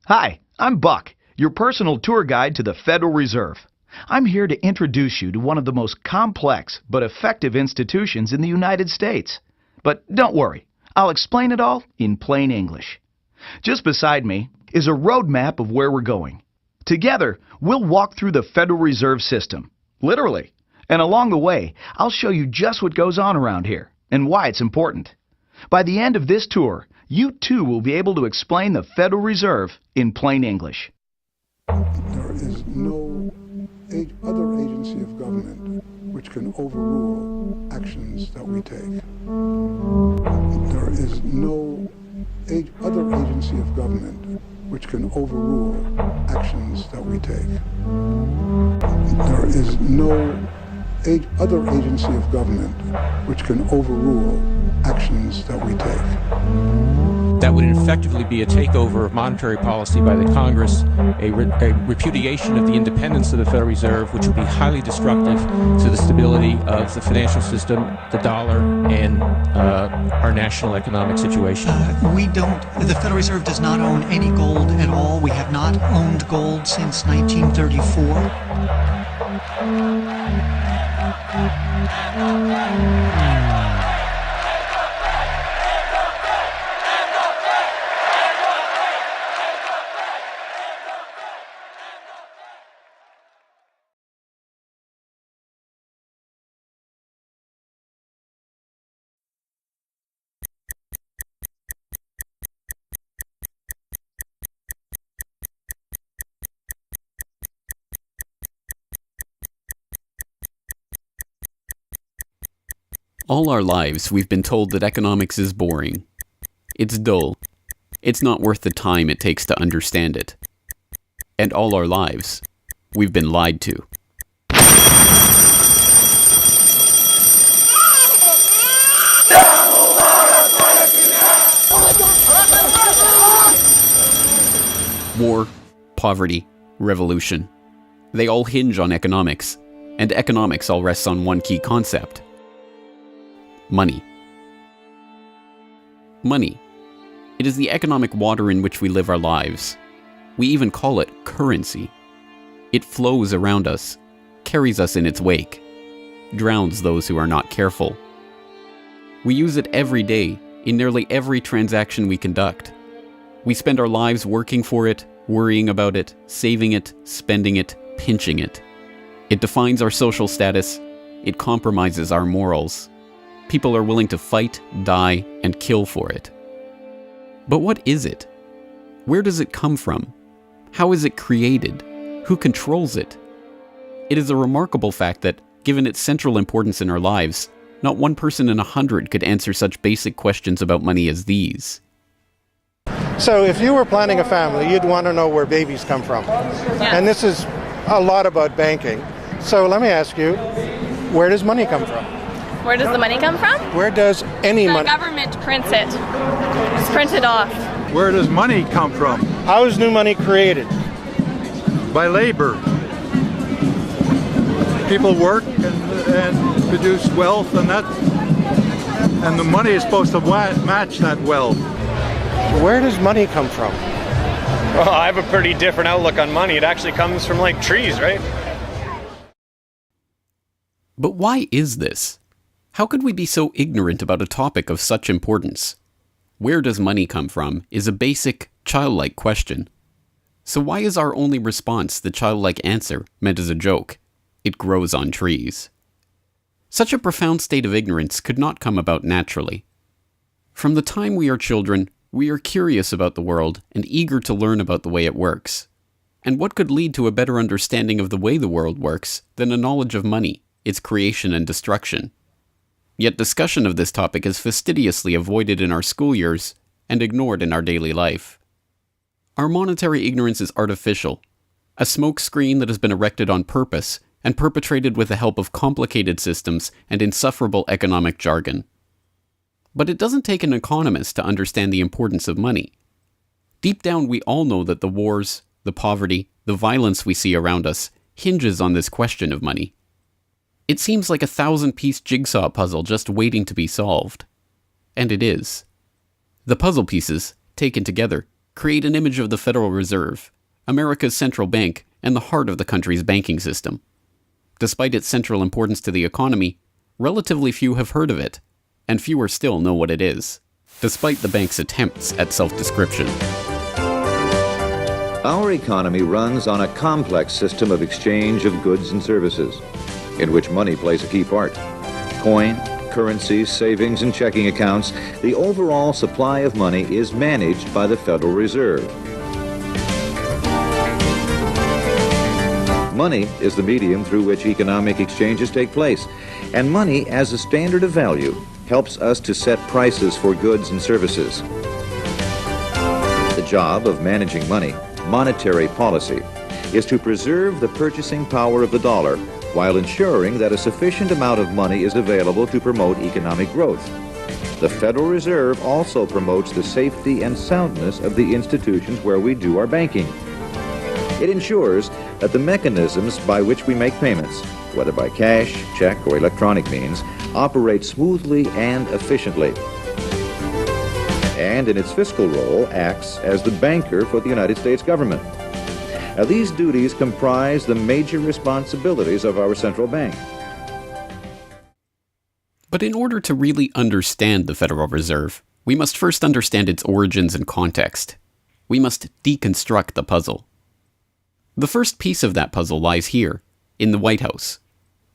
Hi, I'm Buck, your personal tour guide to the Federal Reserve. I'm here to introduce you to one of the most complex but effective institutions in the United States. But don't worry, I'll explain it all in plain English. Just beside me is a roadmap of where we're going. Together, we'll walk through the Federal Reserve System, literally. And along the way, I'll show you just what goes on around here and why it's important. By the end of this tour, you too will be able to explain the Federal Reserve in plain English. There is no other agency of government which can overrule actions that we take. There is no other agency of government which can overrule actions that we take. There is no other agency of government which can overrule actions that we take. That would effectively be a takeover of monetary policy by the Congress, a repudiation of the independence of the Federal Reserve, which would be highly destructive to the stability of the financial system, the dollar, and our national economic situation. The Federal Reserve does not own any gold at all. We have not owned gold since 1934. All our lives, we've been told that economics is boring. It's dull. It's not worth the time it takes to understand it. And all our lives, we've been lied to. War, poverty, revolution. They all hinge on economics, and economics all rests on one key concept. Money. Money. It is the economic water in which we live our lives. We even call it currency. It flows around us, carries us in its wake, drowns those who are not careful. We use it every day, in nearly every transaction we conduct. We spend our lives working for it, worrying about it, saving it, spending it, pinching it. It defines our social status. It compromises our morals. People are willing to fight, die, and kill for it. But what is it? Where does it come from? How is it created? Who controls it? It is a remarkable fact that, given its central importance in our lives, not one person in 100 could answer such basic questions about money as these. So if you were planning a family, you'd want to know where babies come from. Yeah. And this is a lot about banking. So let me ask you, where does money come from? Where does the money come from? Where does any money? The government prints it. It's printed off. Where does money come from? How is new money created? By labor. People work and produce wealth, and the money is supposed to match that wealth. Where does money come from? Well, I have a pretty different outlook on money. It actually comes from like trees, right? But why is this? How could we be so ignorant about a topic of such importance? Where does money come from is a basic, childlike question. So why is our only response the childlike answer meant as a joke? It grows on trees. Such a profound state of ignorance could not come about naturally. From the time we are children, we are curious about the world and eager to learn about the way it works. And what could lead to a better understanding of the way the world works than a knowledge of money, its creation and destruction? Yet discussion of this topic is fastidiously avoided in our school years and ignored in our daily life. Our monetary ignorance is artificial, a smokescreen that has been erected on purpose and perpetrated with the help of complicated systems and insufferable economic jargon. But it doesn't take an economist to understand the importance of money. Deep down, we all know that the wars, the poverty, the violence we see around us hinges on this question of money. It seems like a 1,000-piece jigsaw puzzle just waiting to be solved. And it is. The puzzle pieces, taken together, create an image of the Federal Reserve, America's central bank and the heart of the country's banking system. Despite its central importance to the economy, relatively few have heard of it, and fewer still know what it is, despite the bank's attempts at self-description. Our economy runs on a complex system of exchange of goods and services, in which money plays a key part. Coin, currencies, savings, and checking accounts, the overall supply of money is managed by the Federal Reserve. Money is the medium through which economic exchanges take place, and money as a standard of value helps us to set prices for goods and services. The job of managing money, monetary policy, is to preserve the purchasing power of the dollar while ensuring that a sufficient amount of money is available to promote economic growth. The Federal Reserve also promotes the safety and soundness of the institutions where we do our banking. It ensures that the mechanisms by which we make payments, whether by cash, check, or electronic means, operate smoothly and efficiently. And in its fiscal role, acts as the banker for the United States government. Now, these duties comprise the major responsibilities of our central bank. But in order to really understand the Federal Reserve, we must first understand its origins and context. We must deconstruct the puzzle. The first piece of that puzzle lies here, in the White House.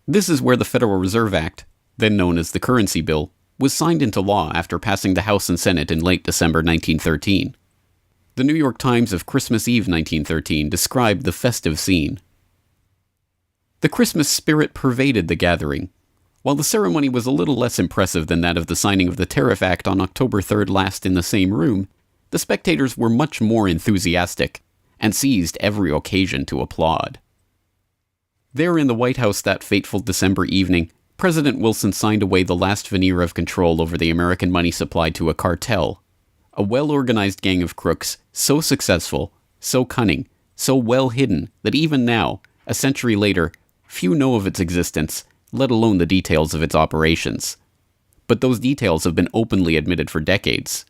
This is where the Federal Reserve Act, then known as the Currency Bill, was signed into law after passing the House and Senate in late December 1913. The New York Times of Christmas Eve 1913 described the festive scene. The Christmas spirit pervaded the gathering. While the ceremony was a little less impressive than that of the signing of the Tariff Act on October 3rd last in the same room, the spectators were much more enthusiastic and seized every occasion to applaud. There in the White House that fateful December evening, President Wilson signed away the last veneer of control over the American money supply to a cartel, a well-organized gang of crooks so successful, so cunning, so well hidden that even now, a century later, few know of its existence, let alone the details of its operations. But those details have been openly admitted for decades.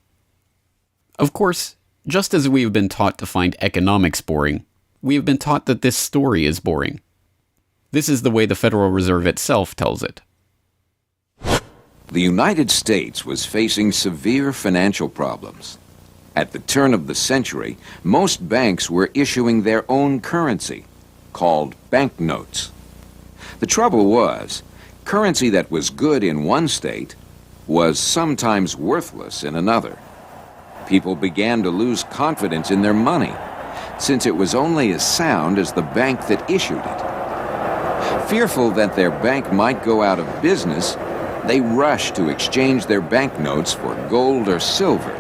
Of course, just as we have been taught to find economics boring, we have been taught that this story is boring. This is the way the Federal Reserve itself tells it. The United States was facing severe financial problems. At the turn of the century, most banks were issuing their own currency, called banknotes. The trouble was, currency that was good in one state was sometimes worthless in another. People began to lose confidence in their money, since it was only as sound as the bank that issued it. Fearful that their bank might go out of business, they rushed to exchange their banknotes for gold or silver.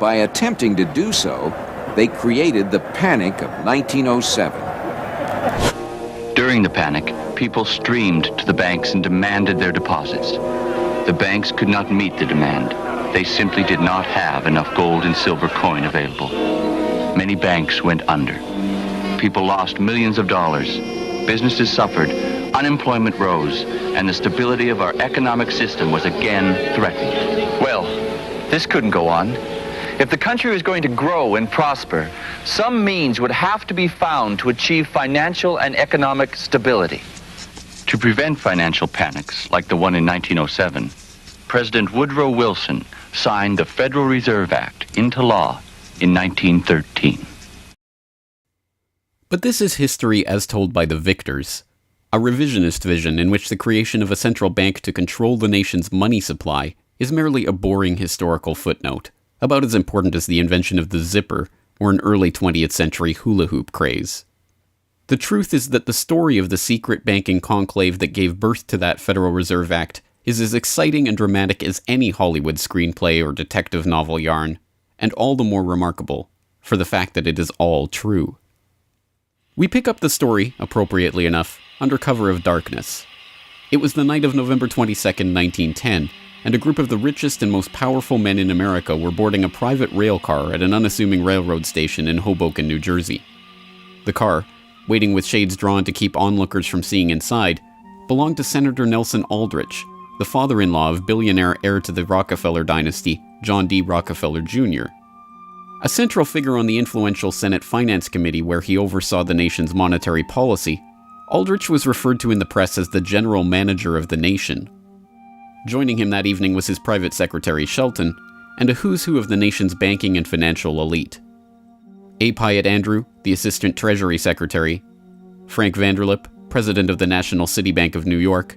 By attempting to do so, they created the Panic of 1907. During the panic, people streamed to the banks and demanded their deposits. The banks could not meet the demand. They simply did not have enough gold and silver coin available. Many banks went under. People lost millions of dollars. Businesses suffered, unemployment rose, and the stability of our economic system was again threatened. Well, this couldn't go on. If the country was going to grow and prosper, some means would have to be found to achieve financial and economic stability. To prevent financial panics like the one in 1907, President Woodrow Wilson signed the Federal Reserve Act into law in 1913. But this is history as told by the victors, a revisionist vision in which the creation of a central bank to control the nation's money supply is merely a boring historical footnote, about as important as the invention of the zipper or an early 20th century hula hoop craze. The truth is that the story of the secret banking conclave that gave birth to that Federal Reserve Act is as exciting and dramatic as any Hollywood screenplay or detective novel yarn, and all the more remarkable for the fact that it is all true. We pick up the story, appropriately enough, under cover of darkness. It was the night of November 22nd, 1910, and a group of the richest and most powerful men in America were boarding a private rail car at an unassuming railroad station in Hoboken, New Jersey. The car, waiting with shades drawn to keep onlookers from seeing inside, belonged to Senator Nelson Aldrich, the father-in-law of billionaire heir to the Rockefeller dynasty, John D. Rockefeller Jr. A central figure on the influential Senate Finance Committee where he oversaw the nation's monetary policy, Aldrich was referred to in the press as the general manager of the nation. Joining him that evening was his private secretary Shelton, and a who's who of the nation's banking and financial elite. A. Pyatt Andrew, the Assistant Treasury Secretary, Frank Vanderlip, President of the National City Bank of New York,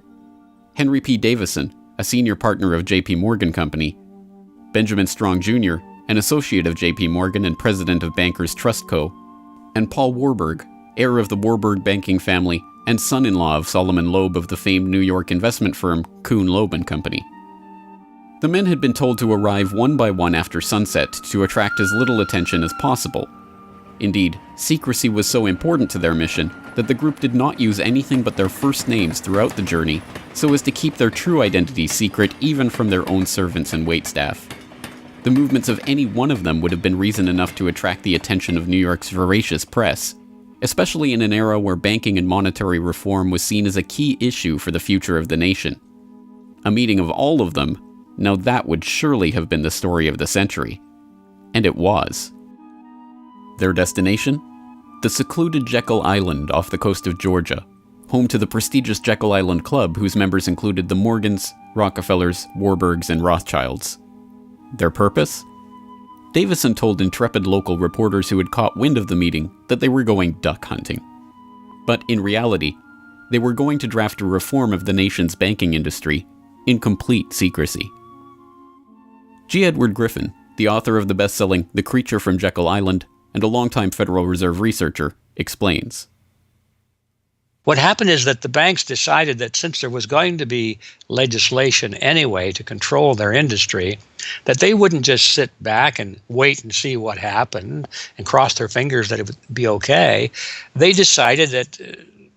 Henry P. Davison, a senior partner of J.P. Morgan Company, Benjamin Strong Jr., an associate of J.P. Morgan and president of Bankers Trust Co., and Paul Warburg, heir of the Warburg banking family and son-in-law of Solomon Loeb of the famed New York investment firm Kuhn Loeb and Company. The men had been told to arrive one by one after sunset to attract as little attention as possible. Indeed, secrecy was so important to their mission that the group did not use anything but their first names throughout the journey so as to keep their true identities secret even from their own servants and waitstaff. The movements of any one of them would have been reason enough to attract the attention of New York's voracious press, especially in an era where banking and monetary reform was seen as a key issue for the future of the nation. A meeting of all of them, now that would surely have been the story of the century. And it was. Their destination? The secluded Jekyll Island off the coast of Georgia, home to the prestigious Jekyll Island Club whose members included the Morgans, Rockefellers, Warburgs, and Rothschilds. Their purpose? Davison told intrepid local reporters who had caught wind of the meeting that they were going duck hunting. But in reality, they were going to draft a reform of the nation's banking industry in complete secrecy. G. Edward Griffin, the author of the best-selling The Creature from Jekyll Island and a longtime Federal Reserve researcher, explains. What happened is that the banks decided that since there was going to be legislation anyway to control their industry, that they wouldn't just sit back and wait and see what happened and cross their fingers that it would be okay. They decided that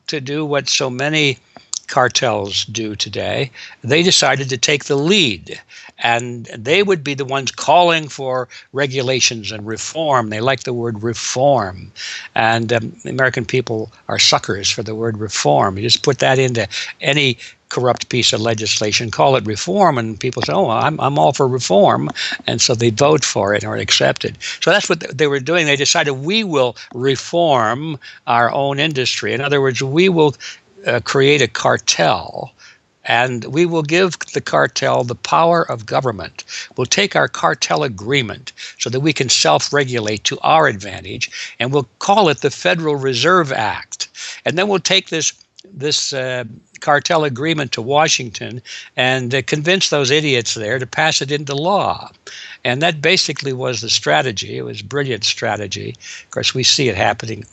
to do what so many cartels do today, they decided to take the lead. And they would be the ones calling for regulations and reform. They like the word reform. And the American people are suckers for the word reform. You just put that into any corrupt piece of legislation, call it reform, and people say, oh, I'm all for reform. And so they vote for it or accept it. So that's what they were doing. They decided we will reform our own industry. In other words, we will create a cartel, and we will give the cartel the power of government. We'll take our cartel agreement so that we can self-regulate to our advantage, and we'll call it the Federal Reserve Act. And then we'll take this cartel agreement to Washington and convince those idiots there to pass it into law. And that basically was the strategy. It was a brilliant strategy. Of course, we see it happening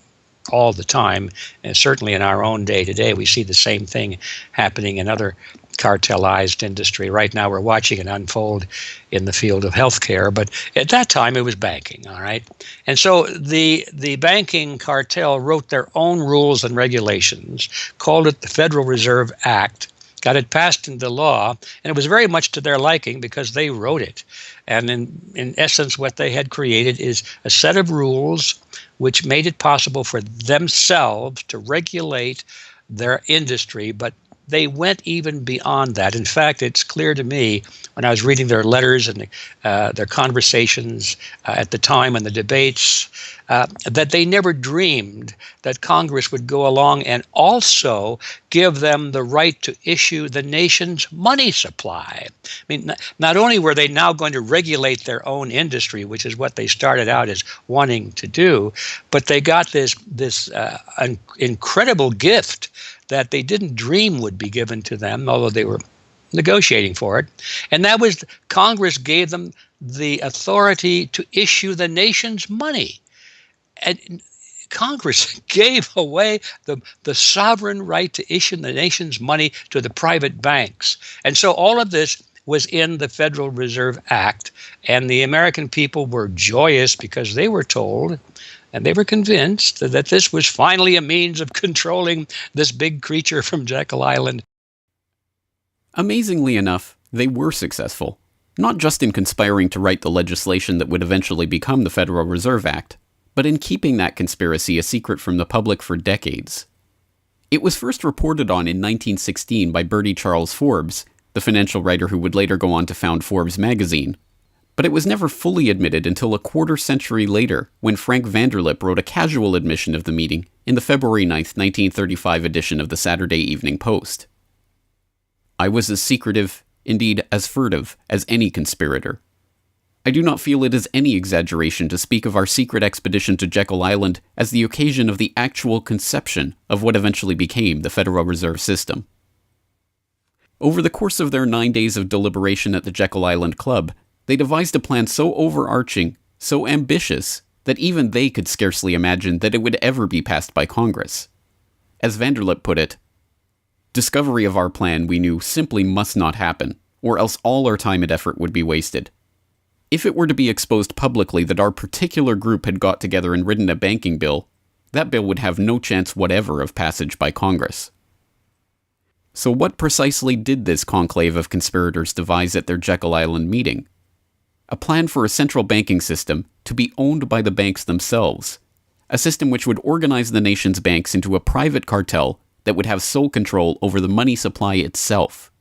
all the time, and certainly in our own day today, we see the same thing happening in other cartelized industry. Right now, we're watching it unfold in the field of healthcare, but at that time, it was banking, all right? And so the banking cartel wrote their own rules and regulations, called it the Federal Reserve Act, got it passed into law, and it was very much to their liking because they wrote it. And in essence, what they had created is a set of rules which made it possible for themselves to regulate their industry, but they went even beyond that. In fact, it's clear to me when I was reading their letters and their conversations at the time and the debates that they never dreamed that Congress would go along and also give them the right to issue the nation's money supply. I mean, not only were they now going to regulate their own industry, which is what they started out as wanting to do, but they got this incredible gift that they didn't dream would be given to them, although they were negotiating for it. And that was Congress gave them the authority to issue the nation's money. And Congress gave away the sovereign right to issue the nation's money to the private banks. And so all of this was in the Federal Reserve Act, and the American people were joyous because they were told and they were convinced that this was finally a means of controlling this big creature from Jekyll Island. Amazingly enough, they were successful, not just in conspiring to write the legislation that would eventually become the Federal Reserve Act, but in keeping that conspiracy a secret from the public for decades. It was first reported on in 1916 by Bertie Charles Forbes, the financial writer who would later go on to found Forbes magazine. But it was never fully admitted until a quarter century later, when Frank Vanderlip wrote a casual admission of the meeting in the February 9, 1935 edition of the Saturday Evening Post. I was as secretive, indeed as furtive, as any conspirator. I do not feel it is any exaggeration to speak of our secret expedition to Jekyll Island as the occasion of the actual conception of what eventually became the Federal Reserve System. Over the course of their 9 days of deliberation at the Jekyll Island Club, they devised a plan so overarching, so ambitious, that even they could scarcely imagine that it would ever be passed by Congress. As Vanderlip put it, discovery of our plan, we knew, simply must not happen, or else all our time and effort would be wasted. If it were to be exposed publicly that our particular group had got together and written a banking bill, that bill would have no chance whatever of passage by Congress. So what precisely did this conclave of conspirators devise at their Jekyll Island meeting? A plan for a central banking system to be owned by the banks themselves, a system which would organize the nation's banks into a private cartel that would have sole control over the money supply itself.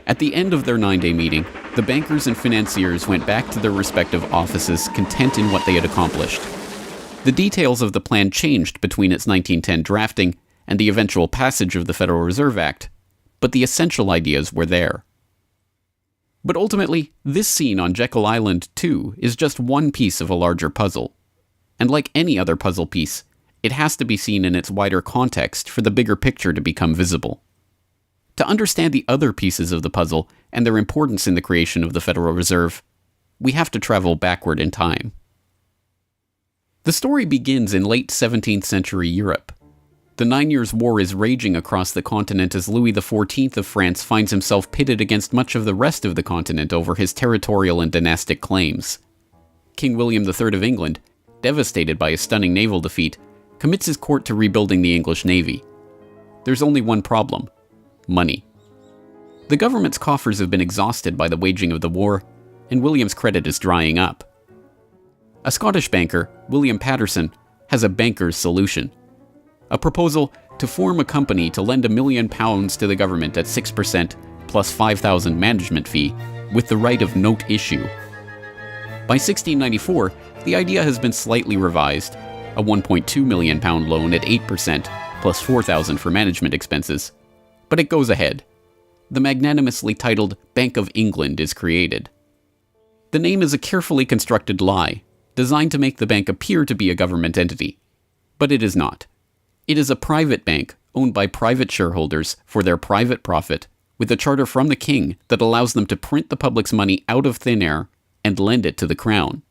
At the end of their 9-day meeting, the bankers and financiers went back to their respective offices content in what they had accomplished. The details of the plan changed between its 1910 drafting and the eventual passage of the Federal Reserve Act, but the essential ideas were there. But ultimately, this scene on Jekyll Island, too, is just one piece of a larger puzzle. And like any other puzzle piece, it has to be seen in its wider context for the bigger picture to become visible. To understand the other pieces of the puzzle and their importance in the creation of the Federal Reserve, we have to travel backward in time. The story begins in late 17th century Europe. The 9 Years' War is raging across the continent as Louis XIV of France finds himself pitted against much of the rest of the continent over his territorial and dynastic claims. King William III of England, devastated by a stunning naval defeat, commits his court to rebuilding the English navy. There's only one problem: money. The government's coffers have been exhausted by the waging of the war, and William's credit is drying up. A Scottish banker, William Patterson, has a banker's solution. A proposal to form a company to lend £1 million to the government at 6% plus $5,000 management fee, with the right of note issue. By 1694, the idea has been slightly revised, a £1.2 million loan at 8% plus $4,000 for management expenses, but it goes ahead. The magnanimously titled Bank of England is created. The name is a carefully constructed lie, designed to make the bank appear to be a government entity. But it is not. It is a private bank owned by private shareholders for their private profit, with a charter from the king that allows them to print the public's money out of thin air and lend it to the crown.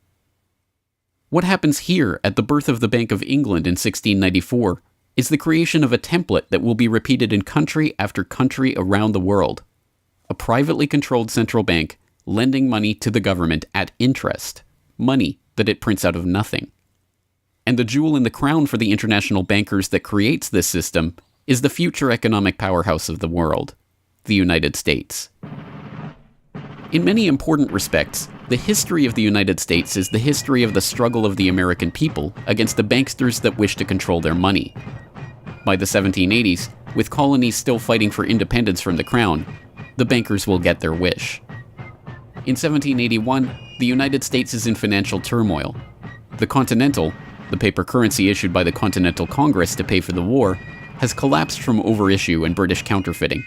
What happens here at the birth of the Bank of England in 1694 is the creation of a template that will be repeated in country after country around the world. A privately controlled central bank lending money to the government at interest, money that it prints out of nothing. And the jewel in the crown for the international bankers that creates this system is the future economic powerhouse of the world, the United States. In many important respects, the history of the United States is the history of the struggle of the American people against the banksters that wish to control their money. By the 1780s, with colonies still fighting for independence from the crown, the bankers will get their wish. In 1781, the United States is in financial turmoil. The Continental, the paper currency issued by the Continental Congress to pay for the war, has collapsed from overissue and British counterfeiting.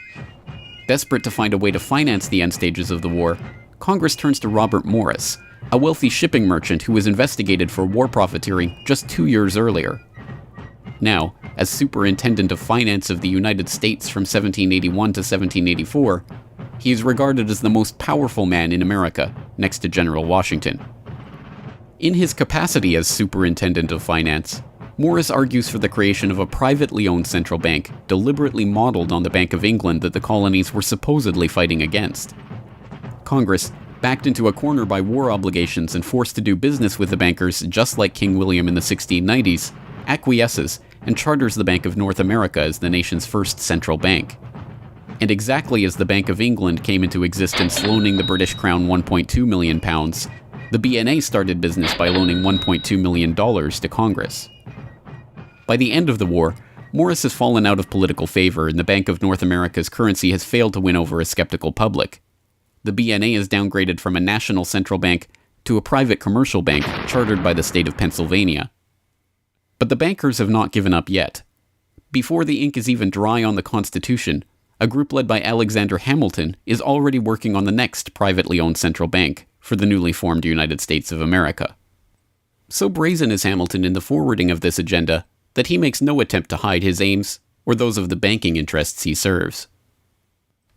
Desperate to find a way to finance the end stages of the war, Congress turns to Robert Morris, a wealthy shipping merchant who was investigated for war profiteering just 2 years earlier. Now, as Superintendent of Finance of the United States from 1781 to 1784, he is regarded as the most powerful man in America, next to General Washington. In his capacity as Superintendent of Finance, Morris argues for the creation of a privately owned central bank deliberately modeled on the Bank of England that the colonies were supposedly fighting against. Congress, backed into a corner by war obligations and forced to do business with the bankers just like King William in the 1690s, acquiesces and charters the Bank of North America as the nation's first central bank. And exactly as the Bank of England came into existence loaning the British Crown £1.2 million, the BNA started business by loaning $1.2 million to Congress. By the end of the war, Morris has fallen out of political favor and the Bank of North America's currency has failed to win over a skeptical public. the BNA is downgraded from a national central bank to a private commercial bank chartered by the state of Pennsylvania. But the bankers have not given up yet. Before the ink is even dry on the Constitution, a group led by Alexander Hamilton is already working on the next privately owned central bank for the newly formed United States of America. So brazen is Hamilton in the forwarding of this agenda that he makes no attempt to hide his aims or those of the banking interests he serves.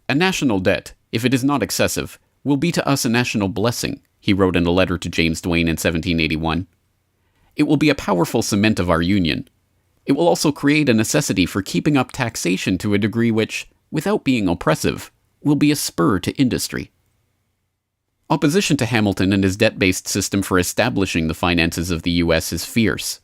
A national debt, if it is not excessive, will be to us a national blessing, he wrote in a letter to James Duane in 1781. It will be a powerful cement of our union. It will also create a necessity for keeping up taxation to a degree which, without being oppressive, will be a spur to industry. Opposition to Hamilton and his debt-based system for establishing the finances of the U.S. is fierce.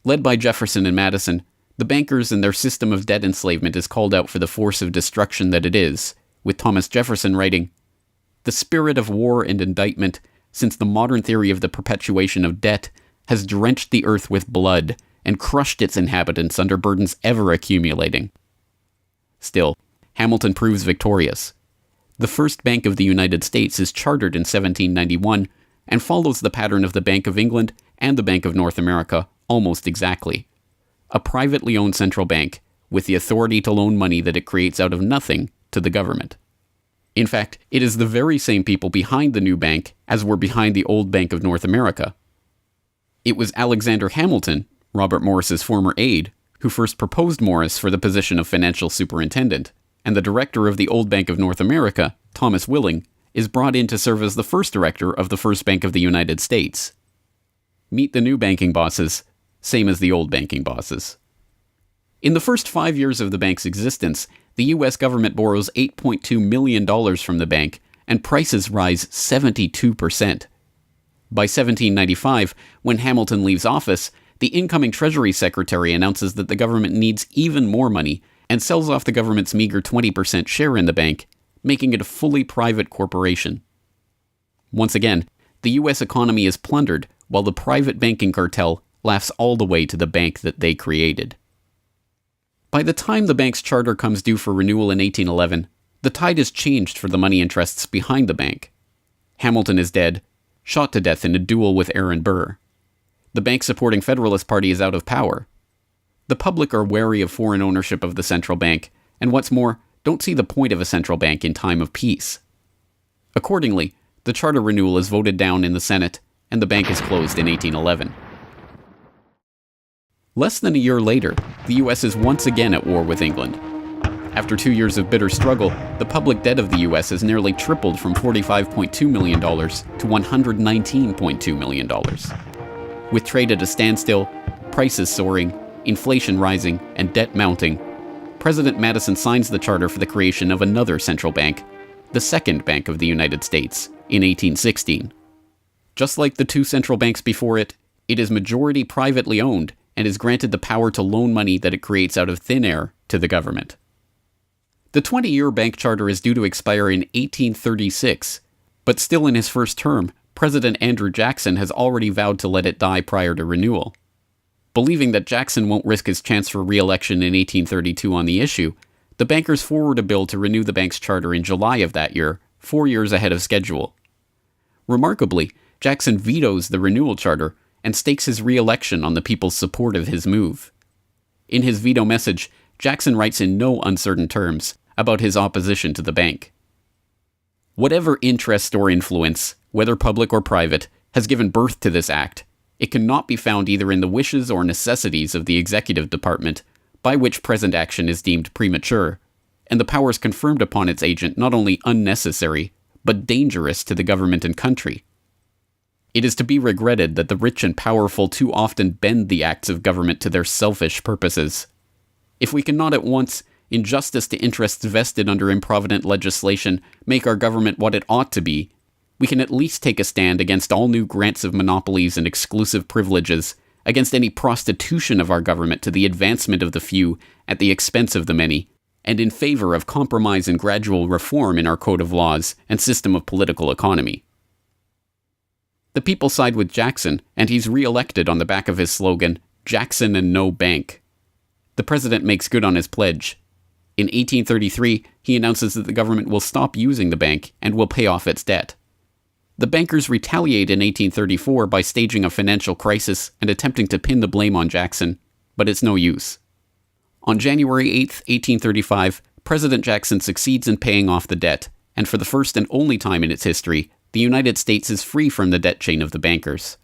Led by Jefferson and Madison, the bankers and their system of debt enslavement is called out for the force of destruction that it is, with Thomas Jefferson writing, "The spirit of war and indictment, since the modern theory of the perpetuation of debt, has drenched the earth with blood and crushed its inhabitants under burdens ever accumulating." Still, Hamilton proves victorious. The first Bank of the United States is chartered in 1791 and follows the pattern of the Bank of England and the Bank of North America almost exactly. A privately owned central bank with the authority to loan money that it creates out of nothing to the government. In fact, it is the very same people behind the new bank as were behind the old Bank of North America. It was Alexander Hamilton, Robert Morris's former aide, who first proposed Morris for the position of financial superintendent, and the director of the old Bank of North America, Thomas Willing, is brought in to serve as the first director of the First Bank of the United States. Meet the new banking bosses, same as the old banking bosses. In the first 5 years of the bank's existence, the U.S. government borrows $8.2 million from the bank, and prices rise 72%. By 1795, when Hamilton leaves office, the incoming Treasury Secretary announces that the government needs even more money and sells off the government's meager 20% share in the bank, making it a fully private corporation. Once again, the U.S. economy is plundered while the private banking cartel laughs all the way to the bank that they created. By the time the bank's charter comes due for renewal in 1811, the tide has changed for the money interests behind the bank. Hamilton is dead, shot to death in a duel with Aaron Burr. The bank-supporting Federalist Party is out of power. The public are wary of foreign ownership of the central bank, and what's more, don't see the point of a central bank in time of peace. Accordingly, the charter renewal is voted down in the Senate, and the bank is closed in 1811. Less than a year later, the U.S. is once again at war with England. After 2 years of bitter struggle, the public debt of the U.S. has nearly tripled from $45.2 million to $119.2 million. With trade at a standstill, prices soaring, inflation rising, and debt mounting, President Madison signs the charter for the creation of another central bank, the Second Bank of the United States, in 1816. Just like the two central banks before it, it is majority privately owned and is granted the power to loan money that it creates out of thin air to the government. The 20-year bank charter is due to expire in 1836, but still in his first term, President Andrew Jackson has already vowed to let it die prior to renewal. Believing that Jackson won't risk his chance for re-election in 1832 on the issue, the bankers forward a bill to renew the bank's charter in July of that year, 4 years ahead of schedule. Remarkably, Jackson vetoes the renewal charter and stakes his re-election on the people's support of his move. In his veto message, Jackson writes in no uncertain terms about his opposition to the bank. Whatever interest or influence, whether public or private, has given birth to this act, it cannot be found either in the wishes or necessities of the executive department, by which present action is deemed premature, and the powers confirmed upon its agent not only unnecessary, but dangerous to the government and country. It is to be regretted that the rich and powerful too often bend the acts of government to their selfish purposes. If we cannot at once, in justice to interests vested under improvident legislation, make our government what it ought to be, we can at least take a stand against all new grants of monopolies and exclusive privileges, against any prostitution of our government to the advancement of the few at the expense of the many, and in favor of compromise and gradual reform in our code of laws and system of political economy. The people side with Jackson, and he's re-elected on the back of his slogan, "Jackson and no bank." The president makes good on his pledge. In 1833, he announces that the government will stop using the bank and will pay off its debt. The bankers retaliate in 1834 by staging a financial crisis and attempting to pin the blame on Jackson, but it's no use. On January 8, 1835, President Jackson succeeds in paying off the debt, and for the first and only time in its history, the United States is free from the debt chain of the bankers.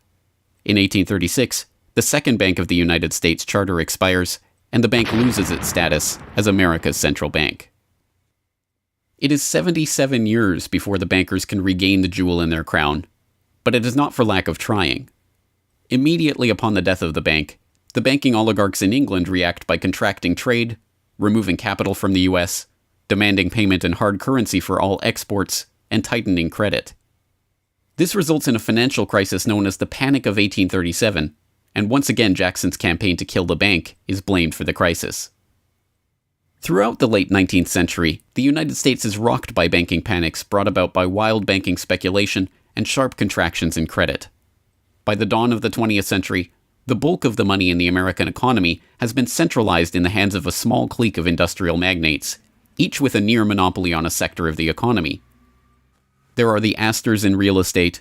In 1836, the Second Bank of the United States charter expires, and the bank loses its status as America's central bank. It is 77 years before the bankers can regain the jewel in their crown, but it is not for lack of trying. Immediately upon the death of the bank, the banking oligarchs in England react by contracting trade, removing capital from the U.S., demanding payment in hard currency for all exports, and tightening credit. This results in a financial crisis known as the Panic of 1837, and once again Jackson's campaign to kill the bank is blamed for the crisis. Throughout the late 19th century, the United States is rocked by banking panics brought about by wild banking speculation and sharp contractions in credit. By the dawn of the 20th century, the bulk of the money in the American economy has been centralized in the hands of a small clique of industrial magnates, each with a near monopoly on a sector of the economy. There are the Astors in real estate,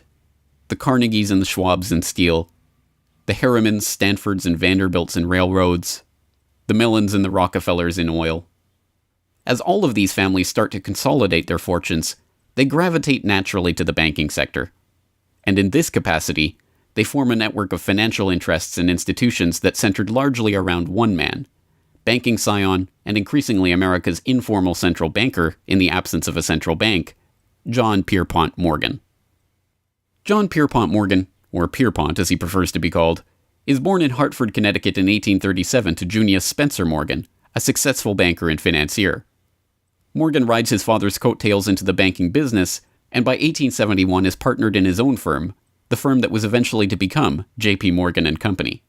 the Carnegies and the Schwabs in steel, the Harrimans, Stanfords, and Vanderbilts in railroads, the Mellons and the Rockefellers in oil. As all of these families start to consolidate their fortunes, they gravitate naturally to the banking sector. And in this capacity, they form a network of financial interests and institutions that centered largely around one man, banking scion and increasingly America's informal central banker in the absence of a central bank, John Pierpont Morgan. John Pierpont Morgan, or Pierpont as he prefers to be called, is born in Hartford, Connecticut in 1837 to Junius Spencer Morgan, a successful banker and financier. Morgan rides his father's coattails into the banking business, and by 1871 is partnered in his own firm, the firm that was eventually to become J.P. Morgan and Company.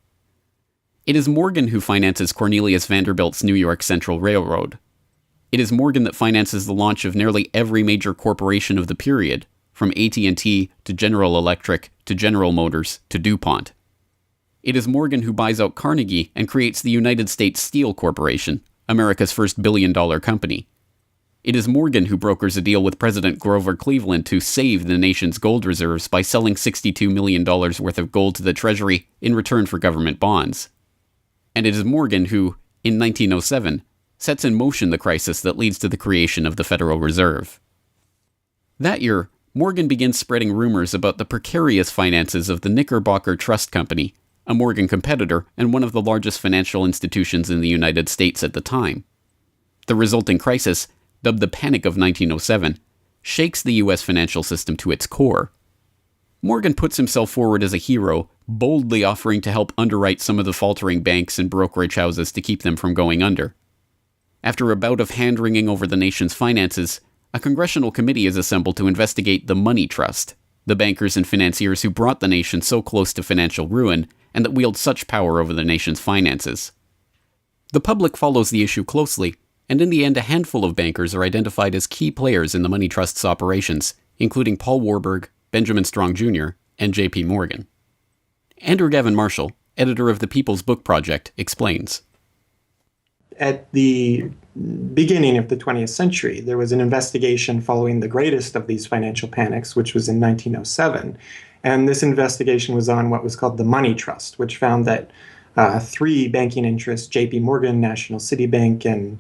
It is Morgan who finances Cornelius Vanderbilt's New York Central Railroad. It is Morgan that finances the launch of nearly every major corporation of the period, from AT&T to General Electric to General Motors to DuPont. It is Morgan who buys out Carnegie and creates the United States Steel Corporation, America's first billion-dollar company. It is Morgan who brokers a deal with President Grover Cleveland to save the nation's gold reserves by selling $62 million worth of gold to the Treasury in return for government bonds. And it is Morgan who, in 1907, sets in motion the crisis that leads to the creation of the Federal Reserve. That year, Morgan begins spreading rumors about the precarious finances of the Knickerbocker Trust Company, a Morgan competitor and one of the largest financial institutions in the United States at the time. The resulting crisis, dubbed the Panic of 1907, shakes the U.S. financial system to its core. Morgan puts himself forward as a hero, boldly offering to help underwrite some of the faltering banks and brokerage houses to keep them from going under. After a bout of hand-wringing over the nation's finances, a congressional committee is assembled to investigate the Money Trust, the bankers and financiers who brought the nation so close to financial ruin and that wield such power over the nation's finances. The public follows the issue closely, and in the end a handful of bankers are identified as key players in the Money Trust's operations, including Paul Warburg, Benjamin Strong Jr., and J.P. Morgan. Andrew Gavin Marshall, editor of the People's Book Project, explains. At the beginning of the 20th century, there was an investigation following the greatest of these financial panics, which was in 1907. And this investigation was on what was called the Money Trust, which found that three banking interests, J.P. Morgan, National City Bank, and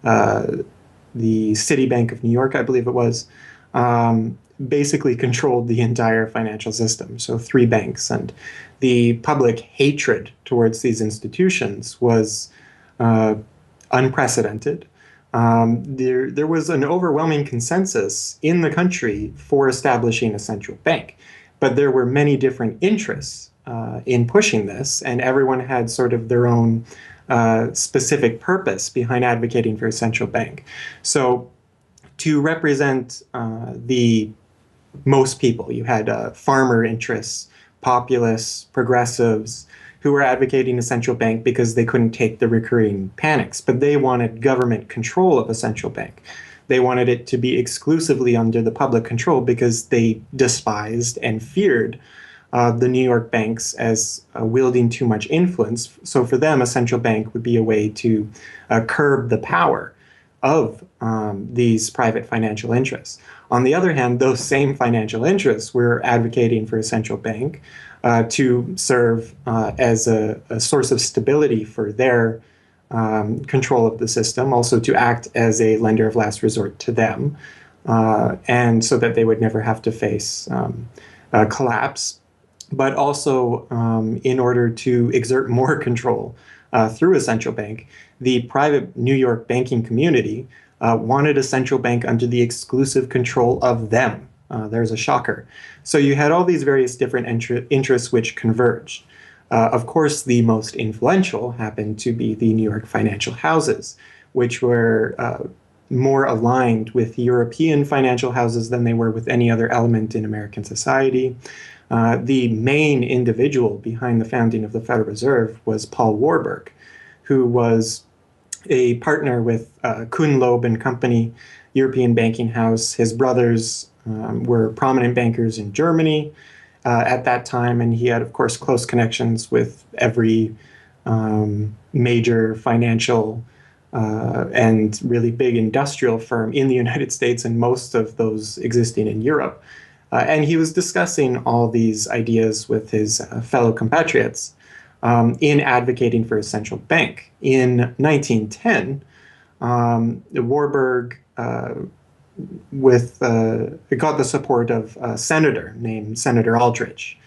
the Citibank of New York, I believe it was, basically controlled the entire financial system. So three banks. And the public hatred towards these institutions was unprecedented. There was an overwhelming consensus in the country for establishing a central bank. But there were many different interests in pushing this, and everyone had sort of their own specific purpose behind advocating for a central bank. So to represent the most people, you had farmer interests, populists, progressives, who were advocating a central bank because they couldn't take the recurring panics, but they wanted government control of a central bank. They wanted it to be exclusively under the public control because they despised and feared the New York banks as wielding too much influence. So for them, a central bank would be a way to curb the power of these private financial interests. On the other hand, those same financial interests were advocating for a central bank to serve as a source of stability for their control of the system, also to act as a lender of last resort to them, and so that they would never have to face collapse, but also in order to exert more control through a central bank. The private New York banking community wanted a central bank under the exclusive control of them. There's a shocker. So you had all these various different interests which converged. Of course, the most influential happened to be the New York financial houses, which were more aligned with European financial houses than they were with any other element in American society. The main individual behind the founding of the Federal Reserve was Paul Warburg, who was a partner with Kuhn, Loeb and Company, European banking house. His brothers were prominent bankers in Germany at that time, and he had, of course, close connections with every major financial and really big industrial firm in the United States, and most of those existing in Europe. And he was discussing all these ideas with his fellow compatriots in advocating for a central bank. In 1910, Warburg got the support of a senator named Senator Aldrich,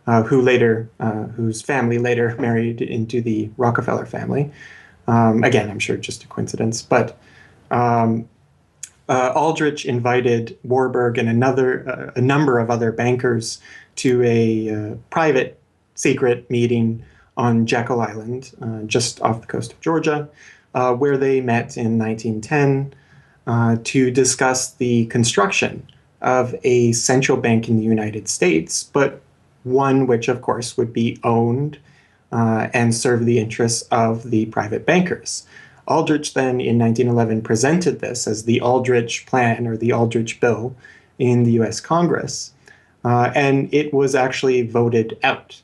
whose family later married into the Rockefeller family. Again, I'm sure just a coincidence, but Aldrich invited Warburg and a number of other bankers to a private secret meeting on Jekyll Island, just off the coast of Georgia, where they met in 1910 to discuss the construction of a central bank in the United States, but one which, of course, would be owned and serve the interests of the private bankers. Aldrich then, in 1911, presented this as the Aldrich Plan or the Aldrich Bill in the U.S. Congress, and it was actually voted out.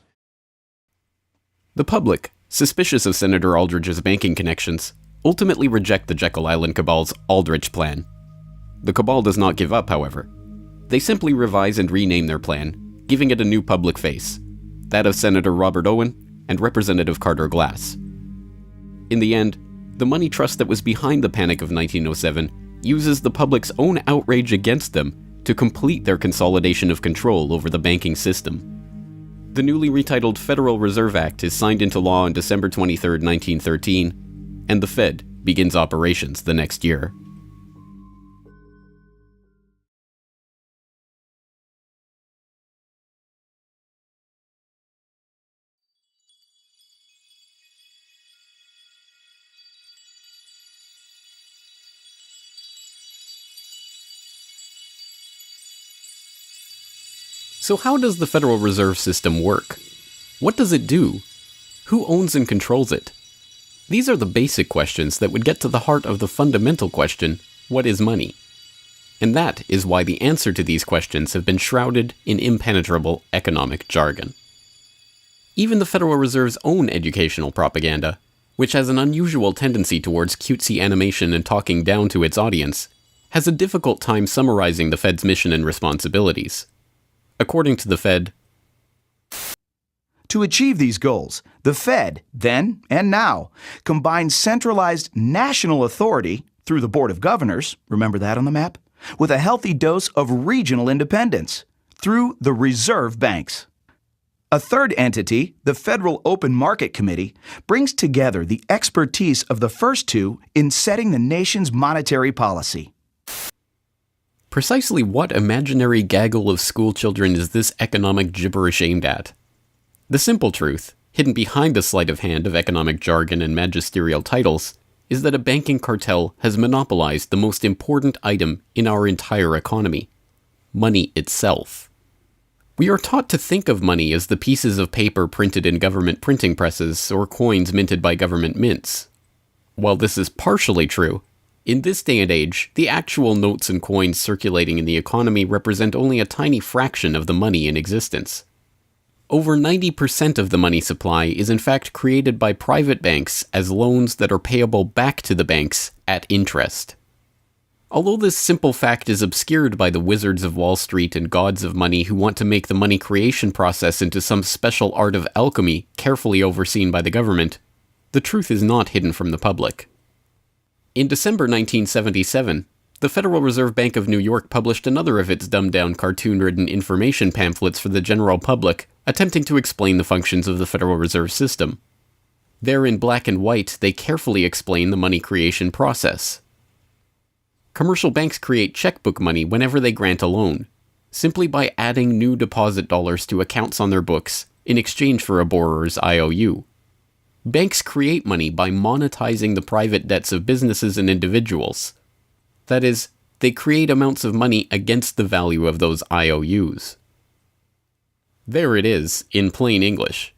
The public, suspicious of Senator Aldrich's banking connections, ultimately reject the Jekyll Island Cabal's Aldrich Plan. The Cabal does not give up, however. They simply revise and rename their plan, giving it a new public face, that of Senator Robert Owen and Representative Carter Glass. In the end, the money trust that was behind the Panic of 1907 uses the public's own outrage against them to complete their consolidation of control over the banking system. The newly retitled Federal Reserve Act is signed into law on December 23, 1913, and the Fed begins operations the next year. So how does the Federal Reserve System work? What does it do? Who owns and controls it? These are the basic questions that would get to the heart of the fundamental question, what is money? And that is why the answer to these questions have been shrouded in impenetrable economic jargon. Even the Federal Reserve's own educational propaganda, which has an unusual tendency towards cutesy animation and talking down to its audience, has a difficult time summarizing the Fed's mission and responsibilities. According to the Fed, to achieve these goals, the Fed, then and now, combines centralized national authority through the Board of Governors, remember that on the map, with a healthy dose of regional independence through the reserve banks. A third entity, the Federal Open Market Committee, brings together the expertise of the first two in setting the nation's monetary policy. Precisely what imaginary gaggle of schoolchildren is this economic gibberish aimed at? The simple truth, hidden behind the sleight of hand of economic jargon and magisterial titles, is that a banking cartel has monopolized the most important item in our entire economy: money itself. We are taught to think of money as the pieces of paper printed in government printing presses or coins minted by government mints. While this is partially true, in this day and age, the actual notes and coins circulating in the economy represent only a tiny fraction of the money in existence. Over 90% of the money supply is in fact created by private banks as loans that are payable back to the banks at interest. Although this simple fact is obscured by the wizards of Wall Street and gods of money who want to make the money creation process into some special art of alchemy carefully overseen by the government, the truth is not hidden from the public. In December 1977, the Federal Reserve Bank of New York published another of its dumbed-down cartoon-ridden information pamphlets for the general public, attempting to explain the functions of the Federal Reserve System. There in black and white, they carefully explain the money creation process. Commercial banks create checkbook money whenever they grant a loan, simply by adding new deposit dollars to accounts on their books in exchange for a borrower's IOU. Banks create money by monetizing the private debts of businesses and individuals. That is, they create amounts of money against the value of those IOUs. There it is, in plain English.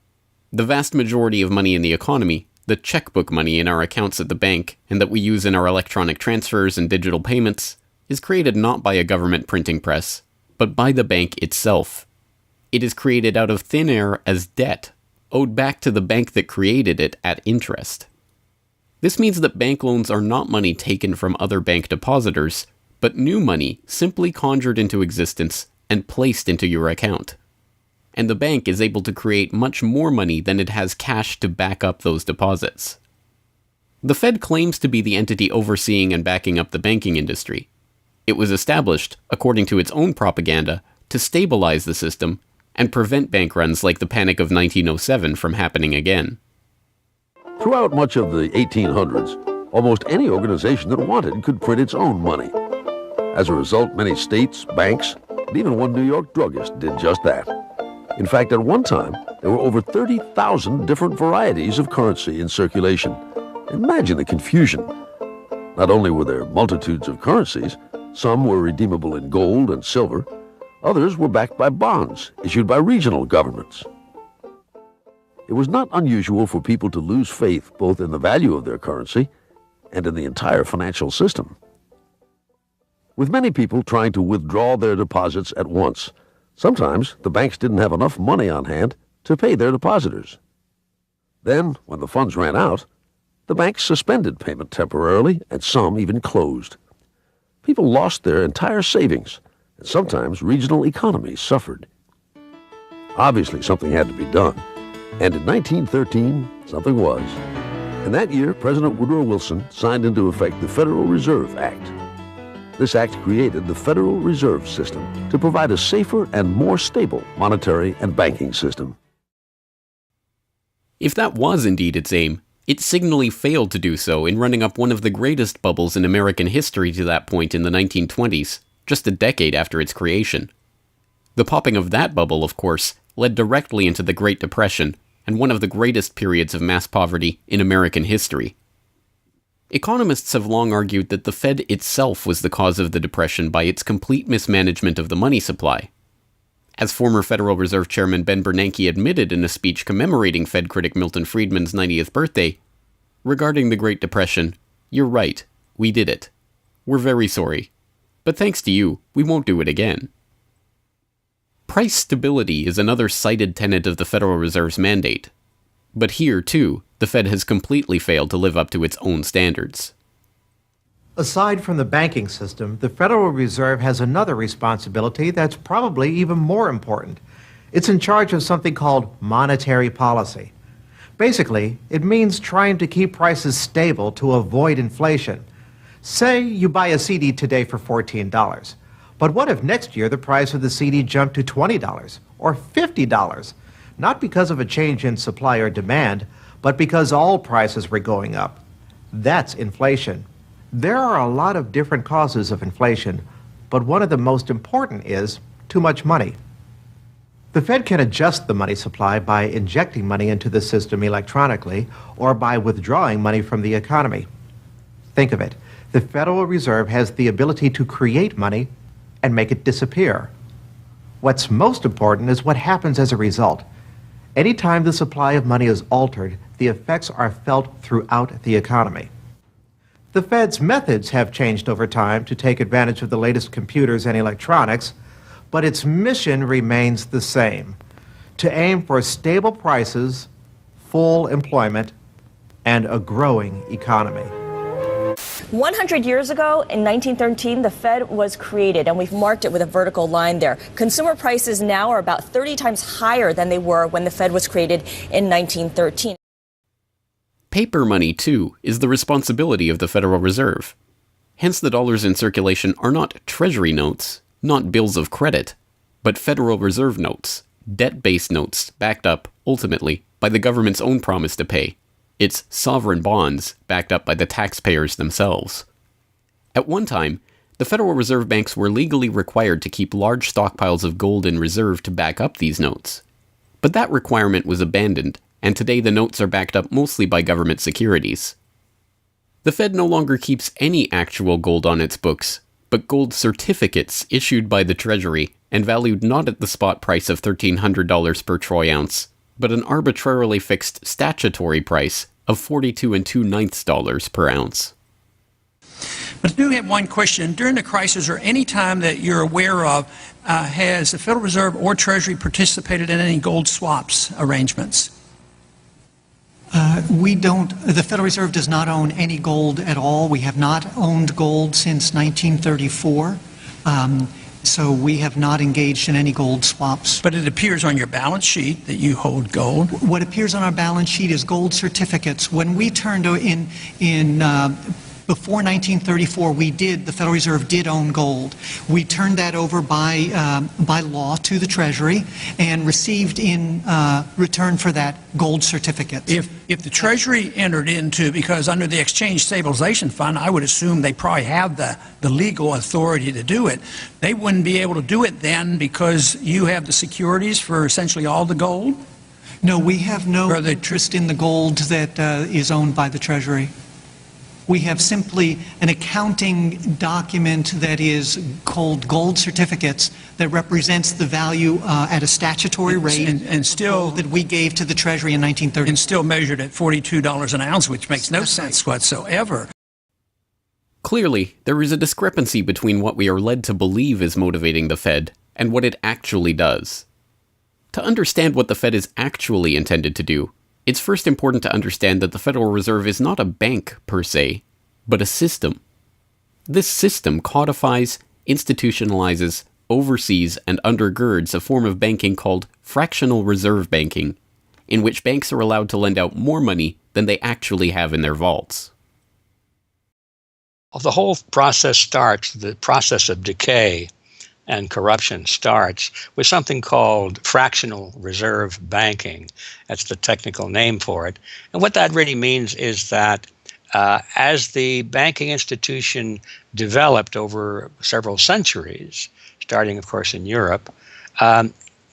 The vast majority of money in the economy, the checkbook money in our accounts at the bank and that we use in our electronic transfers and digital payments, is created not by a government printing press, but by the bank itself. It is created out of thin air as debt, owed back to the bank that created it at interest. This means that bank loans are not money taken from other bank depositors, but new money simply conjured into existence and placed into your account. And the bank is able to create much more money than it has cash to back up those deposits. The Fed claims to be the entity overseeing and backing up the banking industry. It was established, according to its own propaganda, to stabilize the system and prevent bank runs like the Panic of 1907 from happening again. Throughout much of the 1800s, almost any organization that wanted could print its own money. As a result, many states, banks, and even one New York druggist did just that. In fact, at one time, there were over 30,000 different varieties of currency in circulation. Imagine the confusion. Not only were there multitudes of currencies, some were redeemable in gold and silver, others were backed by bonds issued by regional governments. It was not unusual for people to lose faith both in the value of their currency and in the entire financial system. With many people trying to withdraw their deposits at once, sometimes the banks didn't have enough money on hand to pay their depositors. Then, when the funds ran out, the banks suspended payment temporarily, and some even closed. People lost their entire savings, and sometimes regional economies suffered. Obviously, something had to be done, and in 1913, something was. And that year, President Woodrow Wilson signed into effect the Federal Reserve Act. This act created the Federal Reserve System to provide a safer and more stable monetary and banking system. If that was indeed its aim, it signally failed to do so in running up one of the greatest bubbles in American history to that point in the 1920s, just a decade after its creation. The popping of that bubble, of course, led directly into the Great Depression and one of the greatest periods of mass poverty in American history. Economists have long argued that the Fed itself was the cause of the Depression by its complete mismanagement of the money supply. As former Federal Reserve Chairman Ben Bernanke admitted in a speech commemorating Fed critic Milton Friedman's 90th birthday, regarding the Great Depression, "You're right, we did it. We're very sorry. But thanks to you, we won't do it again." Price stability is another cited tenet of the Federal Reserve's mandate. But here, too, the Fed has completely failed to live up to its own standards. Aside from the banking system, the Federal Reserve has another responsibility that's probably even more important. It's in charge of something called monetary policy. Basically, it means trying to keep prices stable to avoid inflation. Say you buy a CD today for $14, but what if next year the price of the CD jumped to $20 or $50? Not because of a change in supply or demand, but because all prices were going up. That's inflation. There are a lot of different causes of inflation, but one of the most important is too much money. The Fed can adjust the money supply by injecting money into the system electronically or by withdrawing money from the economy. Think of it. The Federal Reserve has the ability to create money and make it disappear. What's most important is what happens as a result. Anytime the supply of money is altered, the effects are felt throughout the economy. The Fed's methods have changed over time to take advantage of the latest computers and electronics, but its mission remains the same: to aim for stable prices, full employment, and a growing economy. 100 years ago, in 1913, the Fed was created, and we've marked it with a vertical line there. Consumer prices now are about 30 times higher than they were when the Fed was created in 1913. Paper money, too, is the responsibility of the Federal Reserve. Hence, the dollars in circulation are not Treasury notes, not bills of credit, but Federal Reserve notes, debt-based notes backed up, ultimately, by the government's own promise to pay. It's sovereign bonds backed up by the taxpayers themselves. At one time, the Federal Reserve banks were legally required to keep large stockpiles of gold in reserve to back up these notes. But that requirement was abandoned, and today the notes are backed up mostly by government securities. The Fed no longer keeps any actual gold on its books, but gold certificates issued by the Treasury and valued not at the spot price of $1,300 per troy ounce, but an arbitrarily fixed statutory price of $42 2/9 per ounce. But I do have one question. During the crisis, or any time that you're aware of, has the Federal Reserve or Treasury participated in any gold swaps arrangements? We don't. The Federal Reserve does not own any gold at all. We have not owned gold since 1934. So we have not engaged in any gold swaps. But it appears on your balance sheet that you hold gold. What appears on our balance sheet is gold certificates. When we turned before 1934, the Federal Reserve did own gold. We turned that over by law to the Treasury and received in return for that gold certificates. If the Treasury entered into, because under the Exchange Stabilization Fund, I would assume they probably have the legal authority to do it, they wouldn't be able to do it then because you have the securities for essentially all the gold? No, we have no interest in the gold that is owned by the Treasury. We have simply an accounting document that is called gold certificates that represents the value at a statutory rate and still that we gave to the Treasury in 1930. And still measured at $42 an ounce, which makes no sense whatsoever. Clearly, there is a discrepancy between what we are led to believe is motivating the Fed and what it actually does. To understand what the Fed is actually intended to do, it's first important to understand that the Federal Reserve is not a bank per se, but a system. This system codifies, institutionalizes, oversees, and undergirds a form of banking called fractional reserve banking, in which banks are allowed to lend out more money than they actually have in their vaults. The whole process starts, the process of decay and corruption starts with something called fractional reserve banking. That's the technical name for it. And what that really means is that as the banking institution developed over several centuries, starting, of course, in Europe,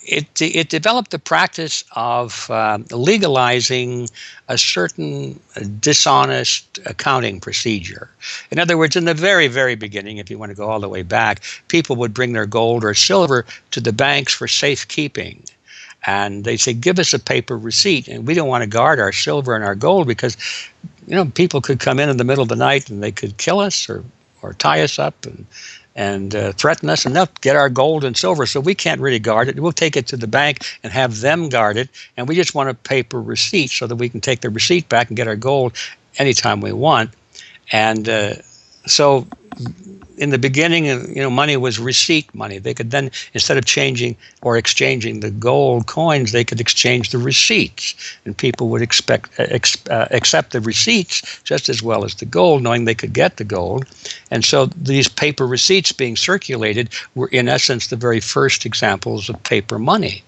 it developed the practice of legalizing a certain dishonest accounting procedure. In other words, in the very, very beginning, if you want to go all the way back, people would bring their gold or silver to the banks for safekeeping. And they say, give us a paper receipt. And we don't want to guard our silver and our gold because, people could come in the middle of the night and they could kill us or tie us up and threaten us, and they'll get our gold and silver, so we can't really guard it. We'll take it to the bank and have them guard it, and we just want a paper receipt so that we can take the receipt back and get our gold anytime we want. And so in the beginning, money was receipt money. They could then, instead of changing or exchanging the gold coins, they could exchange the receipts, and people would accept the receipts just as well as the gold, knowing they could get the gold. And so these paper receipts being circulated were, in essence, the very first examples of paper money.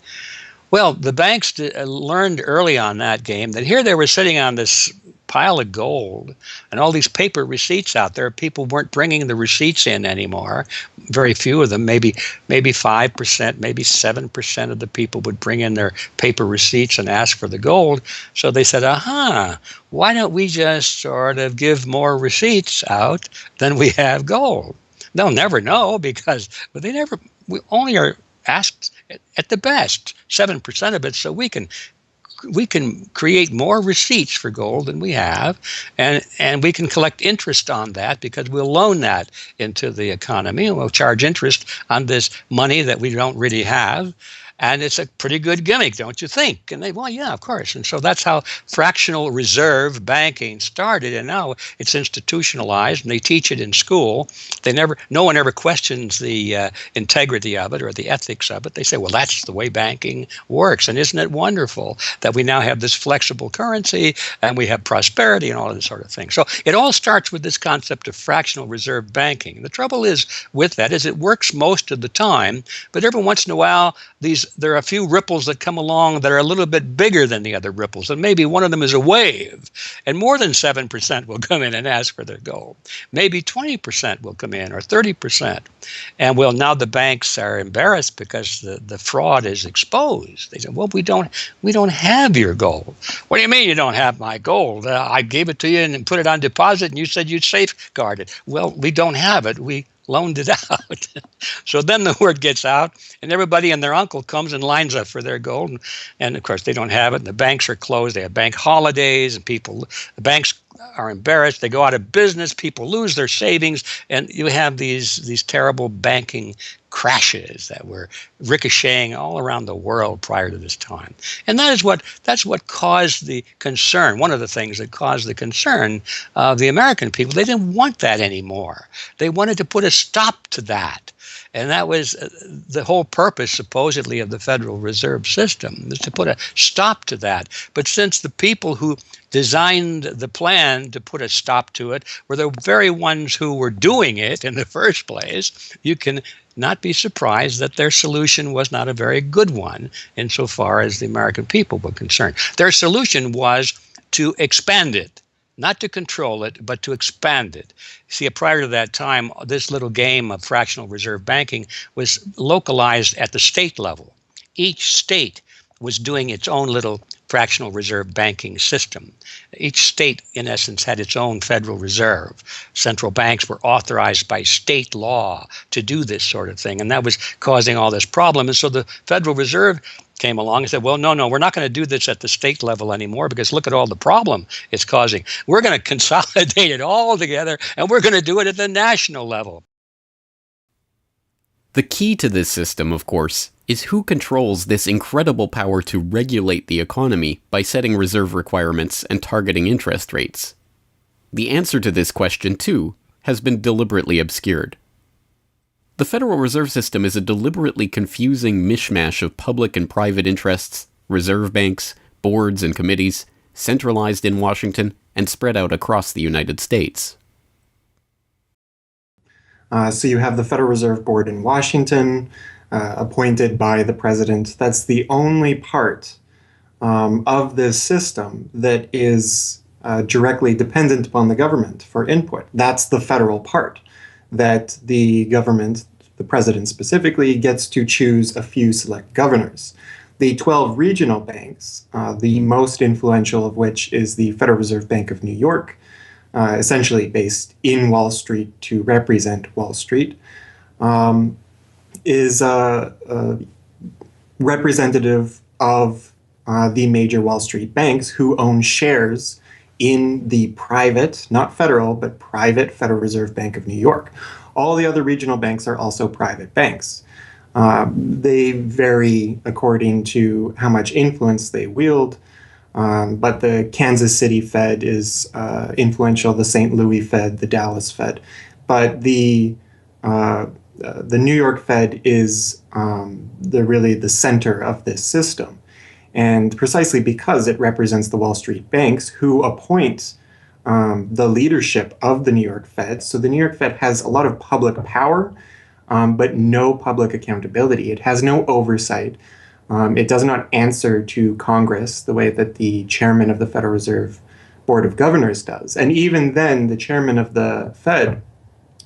Well, the banks learned early on that game that here they were sitting on this pile of gold and all these paper receipts out there. People weren't bringing the receipts in anymore. Very few of them, maybe 5%, maybe 7% of the people would bring in their paper receipts and ask for the gold. So they said, why don't we just sort of give more receipts out than we have gold? They'll never know because we only are asked at the best 7% of it, so we can create more receipts for gold than we have, and we can collect interest on that because we'll loan that into the economy and we'll charge interest on this money that we don't really have. And it's a pretty good gimmick, don't you think? And they, well, yeah, of course. And so that's how fractional reserve banking started. And now it's institutionalized, and they teach it in school. No one ever questions the integrity of it or the ethics of it. They say, well, that's the way banking works. And isn't it wonderful that we now have this flexible currency and we have prosperity and all of this sort of thing? So it all starts with this concept of fractional reserve banking. The trouble is with that is it works most of the time, but every once in a while there are a few ripples that come along that are a little bit bigger than the other ripples, and maybe one of them is a wave, and more than 7% will come in and ask for their gold. Maybe 20% will come in, or 30%. And well, now the banks are embarrassed because the fraud is exposed. They say, well, we don't have your gold. What do you mean you don't have my gold? I gave it to you and put it on deposit, and you said you'd safeguard it. Well, we don't have it. We loaned it out. So then the word gets out, and everybody and their uncle comes and lines up for their gold. And of course, they don't have it, and the banks are closed. They have bank holidays, and the banks are embarrassed. They go out of business. People lose their savings, and you have these terrible banking crashes that were ricocheting all around the world prior to this time. And that's what caused the concern. One of the things that caused the concern of the American people, they didn't want that anymore. They wanted to put a stop to that. And that was the whole purpose, supposedly, of the Federal Reserve System, was to put a stop to that. But since the people who designed the plan to put a stop to it were the very ones who were doing it in the first place, you can not be surprised that their solution was not a very good one insofar as the American people were concerned. Their solution was to expand it. Not to control it, but to expand it. See, prior to that time, this little game of fractional reserve banking was localized at the state level. Each state was doing its own little fractional reserve banking system. Each state, in essence, had its own Federal Reserve. Central banks were authorized by state law to do this sort of thing, and that was causing all this problem. And so the Federal Reserve came along and said, well, no, we're not going to do this at the state level anymore because look at all the problem it's causing. We're going to consolidate it all together, and we're going to do it at the national level. The key to this system, of course, is who controls this incredible power to regulate the economy by setting reserve requirements and targeting interest rates. The answer to this question, too, has been deliberately obscured. The Federal Reserve System is a deliberately confusing mishmash of public and private interests, reserve banks, boards and committees, centralized in Washington and spread out across the United States. So you have the Federal Reserve Board in Washington, appointed by the president. That's the only part of this system that is directly dependent upon the government for input. That's the federal part, that the government, the president specifically, gets to choose a few select governors. The 12 regional banks, the most influential of which is the Federal Reserve Bank of New York, essentially based in Wall Street to represent Wall Street, is representative of the major Wall Street banks who own shares in the private, not federal, but private Federal Reserve Bank of New York. All the other regional banks are also private banks. They vary according to how much influence they wield, but the Kansas City Fed is influential, the St. Louis Fed, the Dallas Fed. But the New York Fed is really the center of this system. And precisely because it represents the Wall Street banks who appoint the leadership of the New York Fed. So the New York Fed has a lot of public power, but no public accountability. It has no oversight. It does not answer to Congress the way that the chairman of the Federal Reserve Board of Governors does. And even then, the chairman of the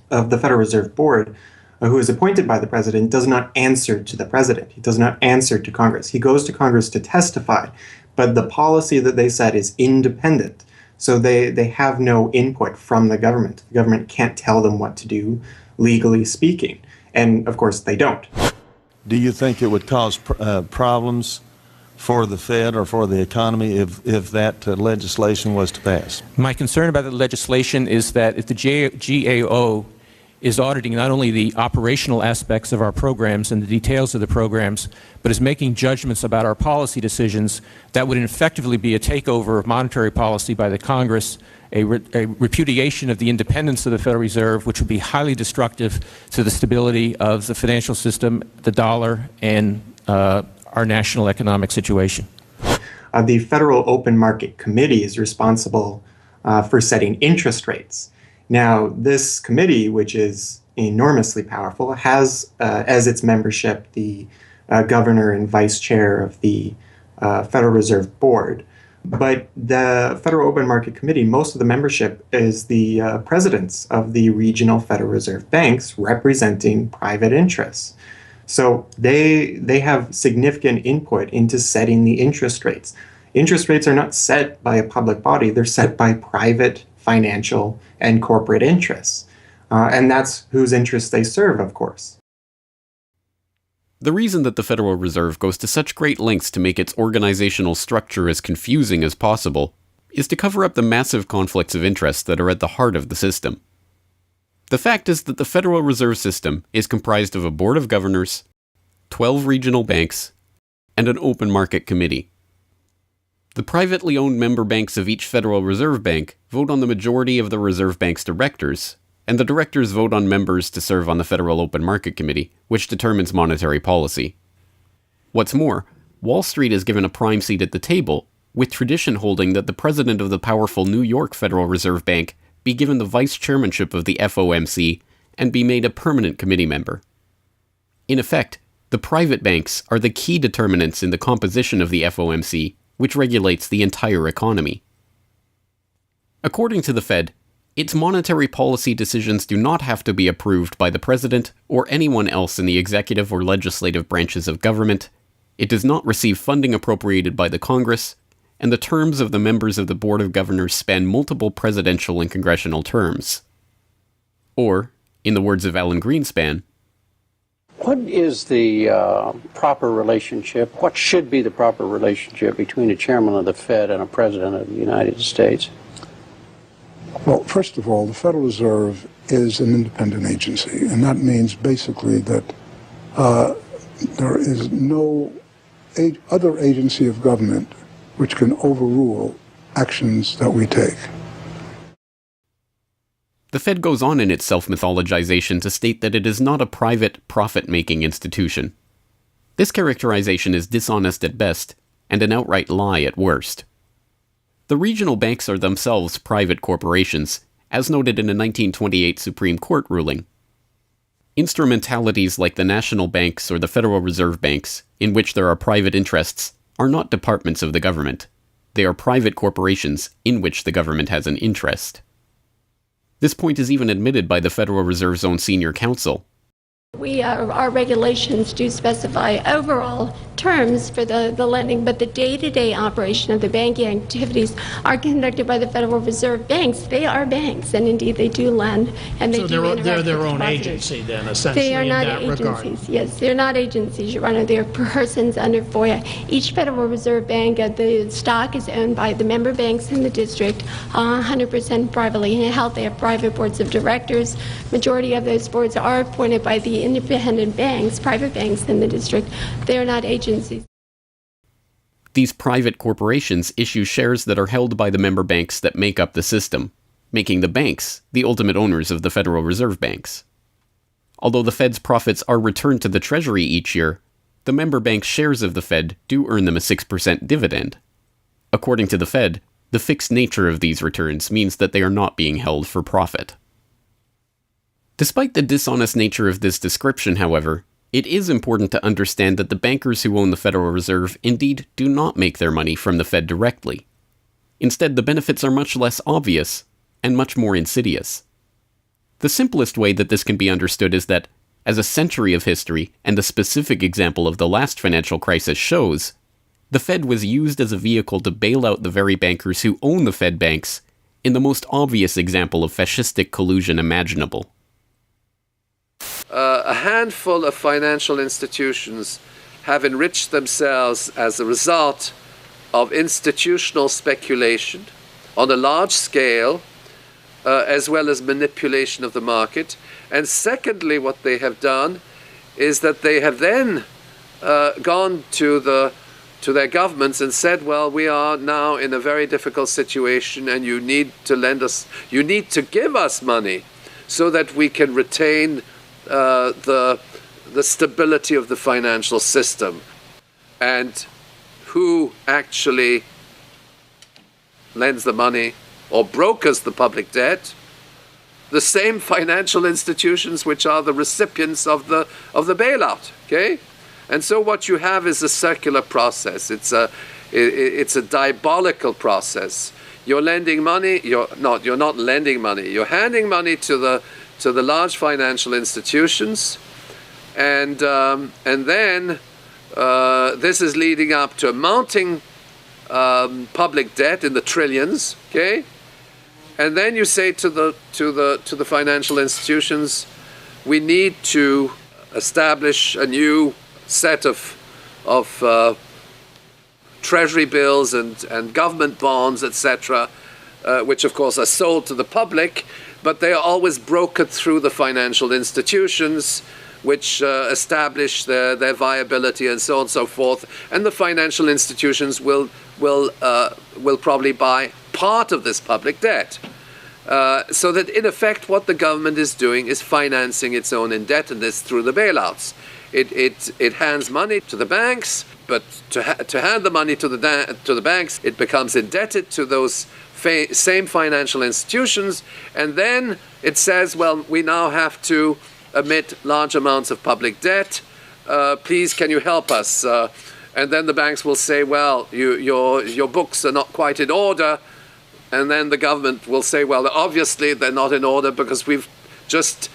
Federal Reserve Board, who is appointed by the president, does not answer to the president. He does not answer to Congress. He goes to Congress to testify, but the policy that they set is independent. So they have no input from the government. The government can't tell them what to do, legally speaking. And of course, they don't. Do you think it would cause problems for the Fed or for the economy if that legislation was to pass? My concern about the legislation is that if the GAO is auditing not only the operational aspects of our programs and the details of the programs, but is making judgments about our policy decisions that would effectively be a takeover of monetary policy by the Congress, a repudiation of the independence of the Federal Reserve, which would be highly destructive to the stability of the financial system, the dollar, and our national economic situation. The Federal Open Market Committee is responsible for setting interest rates. Now, this committee, which is enormously powerful, has as its membership the governor and vice chair of the Federal Reserve Board. But the Federal Open Market Committee, most of the membership is the presidents of the regional Federal Reserve banks representing private interests. So they have significant input into setting the interest rates. Interest rates are not set by a public body, they're set by private financial and corporate interests. And that's whose interests they serve, of course. The reason that the Federal Reserve goes to such great lengths to make its organizational structure as confusing as possible is to cover up the massive conflicts of interest that are at the heart of the system. The fact is that the Federal Reserve System is comprised of a board of governors, 12 regional banks, and an open market committee. The privately owned member banks of each Federal Reserve Bank vote on the majority of the Reserve Bank's directors, and the directors vote on members to serve on the Federal Open Market Committee, which determines monetary policy. What's more, Wall Street is given a prime seat at the table, with tradition holding that the president of the powerful New York Federal Reserve Bank be given the vice chairmanship of the FOMC and be made a permanent committee member. In effect, the private banks are the key determinants in the composition of the FOMC, which regulates the entire economy. According to the Fed, its monetary policy decisions do not have to be approved by the president or anyone else in the executive or legislative branches of government. It does not receive funding appropriated by the Congress, and the terms of the members of the Board of Governors span multiple presidential and congressional terms. Or, in the words of Alan Greenspan, what is the proper relationship, what should be the proper relationship between a chairman of the Fed and a president of the United States? Well, first of all, the Federal Reserve is an independent agency, and that means basically that there is no other agency of government which can overrule actions that we take. The Fed goes on in its self-mythologization to state that it is not a private, profit-making institution. This characterization is dishonest at best, and an outright lie at worst. The regional banks are themselves private corporations, as noted in a 1928 Supreme Court ruling. Instrumentalities like the national banks or the Federal Reserve Banks, in which there are private interests, are not departments of the government. They are private corporations in which the government has an interest. This point is even admitted by the Federal Reserve's own senior counsel. Our regulations do specify overall terms for the lending, but the day-to-day operation of the banking activities are conducted by the Federal Reserve banks. They are banks, and indeed they do lend, and they do interact they're their with own depositors. agency then, essentially, They are not in that agencies. regard. Yes, they're not agencies, Your Honor. They're persons under FOIA. Each Federal Reserve Bank, the stock is owned by the member banks in the district, 100% privately held. They have private boards of directors. Majority of those boards are appointed by the independent banks, private banks in the district. They are not agencies. These private corporations issue shares that are held by the member banks that make up the system, making the banks the ultimate owners of the Federal Reserve Banks. Although the Fed's profits are returned to the Treasury each year, the member banks' shares of the Fed do earn them a 6% dividend. According to the Fed, the fixed nature of these returns means that they are not being held for profit. Despite the dishonest nature of this description, however, it is important to understand that the bankers who own the Federal Reserve indeed do not make their money from the Fed directly. Instead, the benefits are much less obvious and much more insidious. The simplest way that this can be understood is that, as a century of history and the specific example of the last financial crisis shows, the Fed was used as a vehicle to bail out the very bankers who own the Fed banks in the most obvious example of fascistic collusion imaginable. A handful of financial institutions have enriched themselves as a result of institutional speculation on a large scale as well as manipulation of the market. And secondly, what they have done is that they have then gone to their governments and said, well, we are now in a very difficult situation and you need to give us money so that we can retain the stability of the financial system. And who actually lends the money or brokers the public debt? The same financial institutions which are the recipients of the bailout. Okay, and so what you have is a circular process. It's a diabolical process. You're lending money. You're not lending money. You're handing money to the large financial institutions, and then this is leading up to a mounting public debt in the trillions. Okay. And then you say to the financial institutions, we need to establish a new set of treasury bills and government bonds, etc., which of course are sold to the public, but they are always brokered through the financial institutions, which establish their viability and so on and so forth. And the financial institutions will probably buy part of this public debt. So that in effect what the government is doing is financing its own indebtedness through the bailouts. It hands money to the banks, but to hand the money to the banks, it becomes indebted to those same financial institutions, and then it says, well, we now have to emit large amounts of public debt. Please, can you help us? And then the banks will say, well, your books are not quite in order. And then the government will say, well, obviously they're not in order because we've just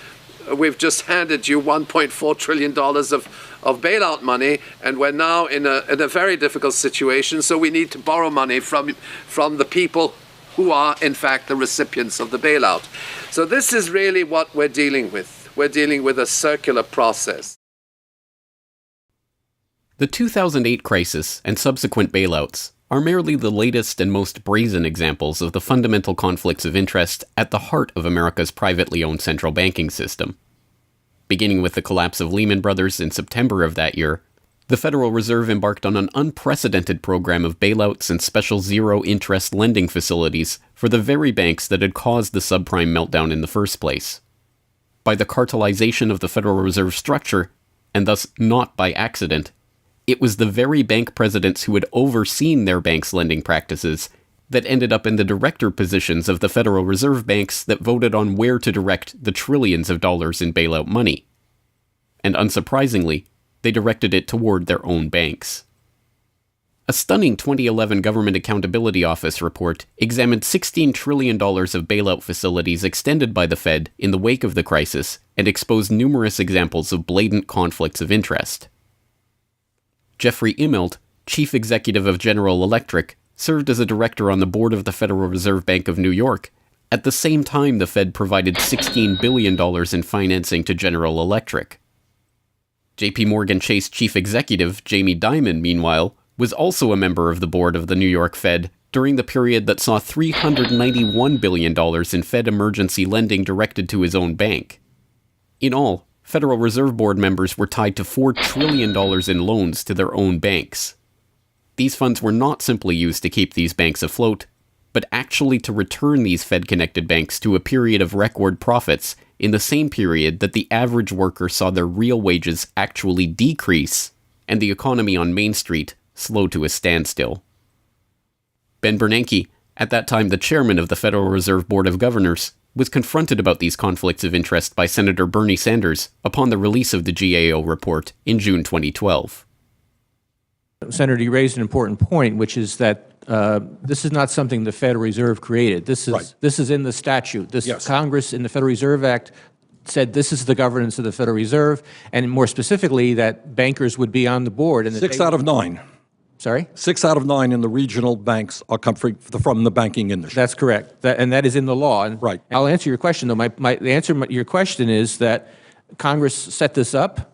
handed you $1.4 trillion of bailout money, and we're now in a very difficult situation, so we need to borrow money from the people who are, in fact, the recipients of the bailout. So this is really what we're dealing with. We're dealing with a circular process. The 2008 crisis and subsequent bailouts are merely the latest and most brazen examples of the fundamental conflicts of interest at the heart of America's privately owned central banking system. Beginning with the collapse of Lehman Brothers in September of that year, the Federal Reserve embarked on an unprecedented program of bailouts and special zero-interest lending facilities for the very banks that had caused the subprime meltdown in the first place. By the cartelization of the Federal Reserve structure, and thus not by accident, it was the very bank presidents who had overseen their banks' lending practices that ended up in the director positions of the Federal Reserve banks that voted on where to direct the trillions of dollars in bailout money. And unsurprisingly, they directed it toward their own banks. A stunning 2011 Government Accountability Office report examined $16 trillion of bailout facilities extended by the Fed in the wake of the crisis and exposed numerous examples of blatant conflicts of interest. Jeffrey Immelt, chief executive of General Electric, served as a director on the board of the Federal Reserve Bank of New York. At the same time, the Fed provided $16 billion in financing to General Electric. J.P. Morgan Chase chief executive Jamie Dimon, meanwhile, was also a member of the board of the New York Fed during the period that saw $391 billion in Fed emergency lending directed to his own bank. In all, Federal Reserve Board members were tied to $4 trillion in loans to their own banks. These funds were not simply used to keep these banks afloat, but actually to return these Fed-connected banks to a period of record profits in the same period that the average worker saw their real wages actually decrease and the economy on Main Street slow to a standstill. Ben Bernanke, at that time the chairman of the Federal Reserve Board of Governors, was confronted about these conflicts of interest by Senator Bernie Sanders upon the release of the GAO report in June 2012. Senator, you raised an important point, which is that this is not something the Federal Reserve created. This is in the statute. Congress in the Federal Reserve Act said this is the governance of the Federal Reserve, and more specifically that bankers would be on the board. And 6 out of 9. Sorry? 6 out of 9 in the regional banks are come from the banking industry. That's correct, and that is in the law. And right. I'll answer your question, though. The answer to your question is that Congress set this up.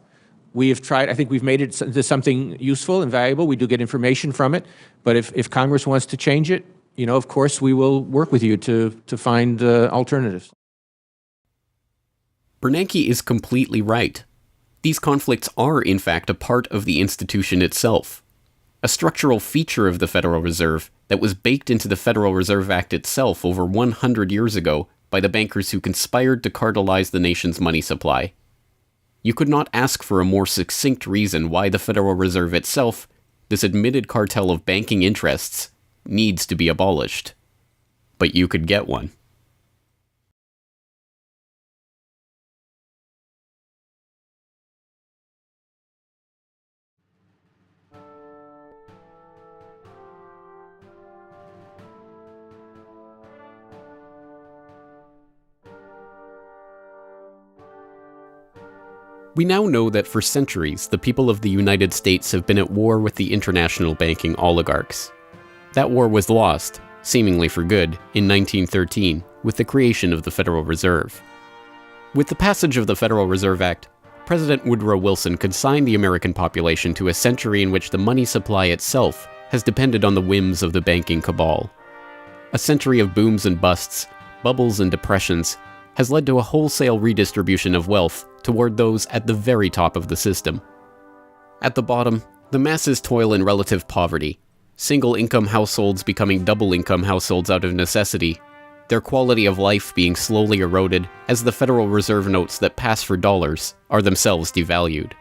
We have tried, I think we've made it into something useful and valuable. We do get information from it. But if Congress wants to change it, of course, we will work with you to find alternatives. Bernanke is completely right. These conflicts are, in fact, a part of the institution itself. A structural feature of the Federal Reserve that was baked into the Federal Reserve Act itself over 100 years ago by the bankers who conspired to cartelize the nation's money supply. You could not ask for a more succinct reason why the Federal Reserve itself, this admitted cartel of banking interests, needs to be abolished. But you could get one. We now know that for centuries, the people of the United States have been at war with the international banking oligarchs. That war was lost, seemingly for good, in 1913 with the creation of the Federal Reserve. With the passage of the Federal Reserve Act, President Woodrow Wilson consigned the American population to a century in which the money supply itself has depended on the whims of the banking cabal. A century of booms and busts, bubbles and depressions, has led to a wholesale redistribution of wealth toward those at the very top of the system. At the bottom, the masses toil in relative poverty, single-income households becoming double-income households out of necessity, their quality of life being slowly eroded as the Federal Reserve notes that pass for dollars are themselves devalued.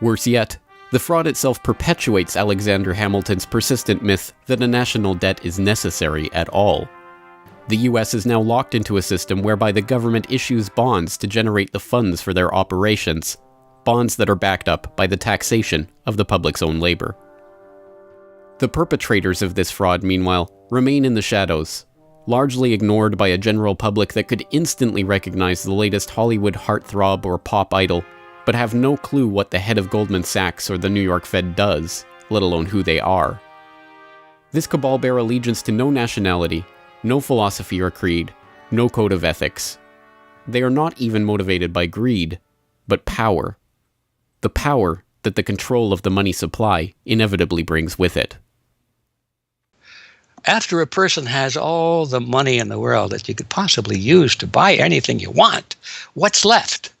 Worse yet, the fraud itself perpetuates Alexander Hamilton's persistent myth that a national debt is necessary at all. The U.S. is now locked into a system whereby the government issues bonds to generate the funds for their operations, bonds that are backed up by the taxation of the public's own labor. The perpetrators of this fraud, meanwhile, remain in the shadows, largely ignored by a general public that could instantly recognize the latest Hollywood heartthrob or pop idol, but have no clue what the head of Goldman Sachs or the New York Fed does, let alone who they are. This cabal bear allegiance to no nationality, no philosophy or creed, no code of ethics. They are not even motivated by greed, but power. The power that the control of the money supply inevitably brings with it. After a person has all the money in the world that you could possibly use to buy anything you want, what's left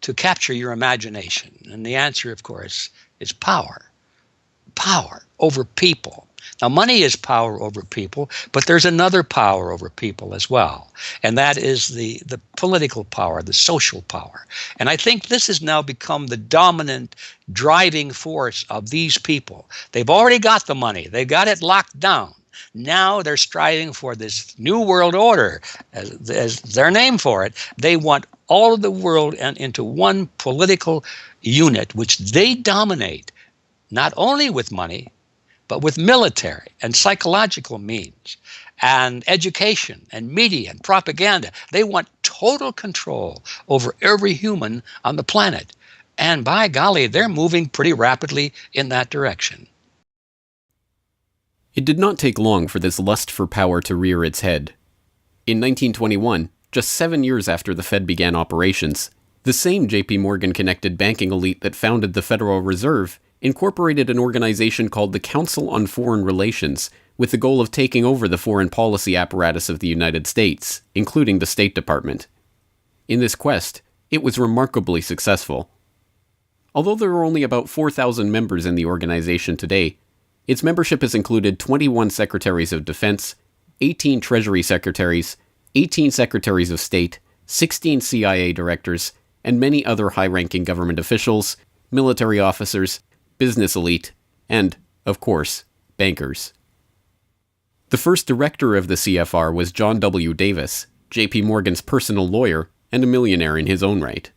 to capture your imagination? And the answer, of course, is power. Power over people. Now, money is power over people, but there's another power over people as well, and that is the political power, the social power. And I think this has now become the dominant driving force of these people. They've already got the money. They've got it locked down. Now they're striving for this new world order, as their name for it. They want all of the world into one political unit, which they dominate, not only with money, but with military and psychological means and education and media and propaganda. They want total control over every human on the planet. And by golly, they're moving pretty rapidly in that direction. It did not take long for this lust for power to rear its head. In 1921, just 7 years after the Fed began operations, the same J.P. Morgan-connected banking elite that founded the Federal Reserve incorporated an organization called the Council on Foreign Relations with the goal of taking over the foreign policy apparatus of the United States, including the State Department. In this quest, it was remarkably successful. Although there are only about 4,000 members in the organization today, its membership has included 21 Secretaries of Defense, 18 Treasury Secretaries, 18 Secretaries of State, 16 CIA directors, and many other high-ranking government officials, military officers, business elite, and, of course, bankers. The first director of the CFR was John W. Davis, J.P. Morgan's personal lawyer and a millionaire in his own right.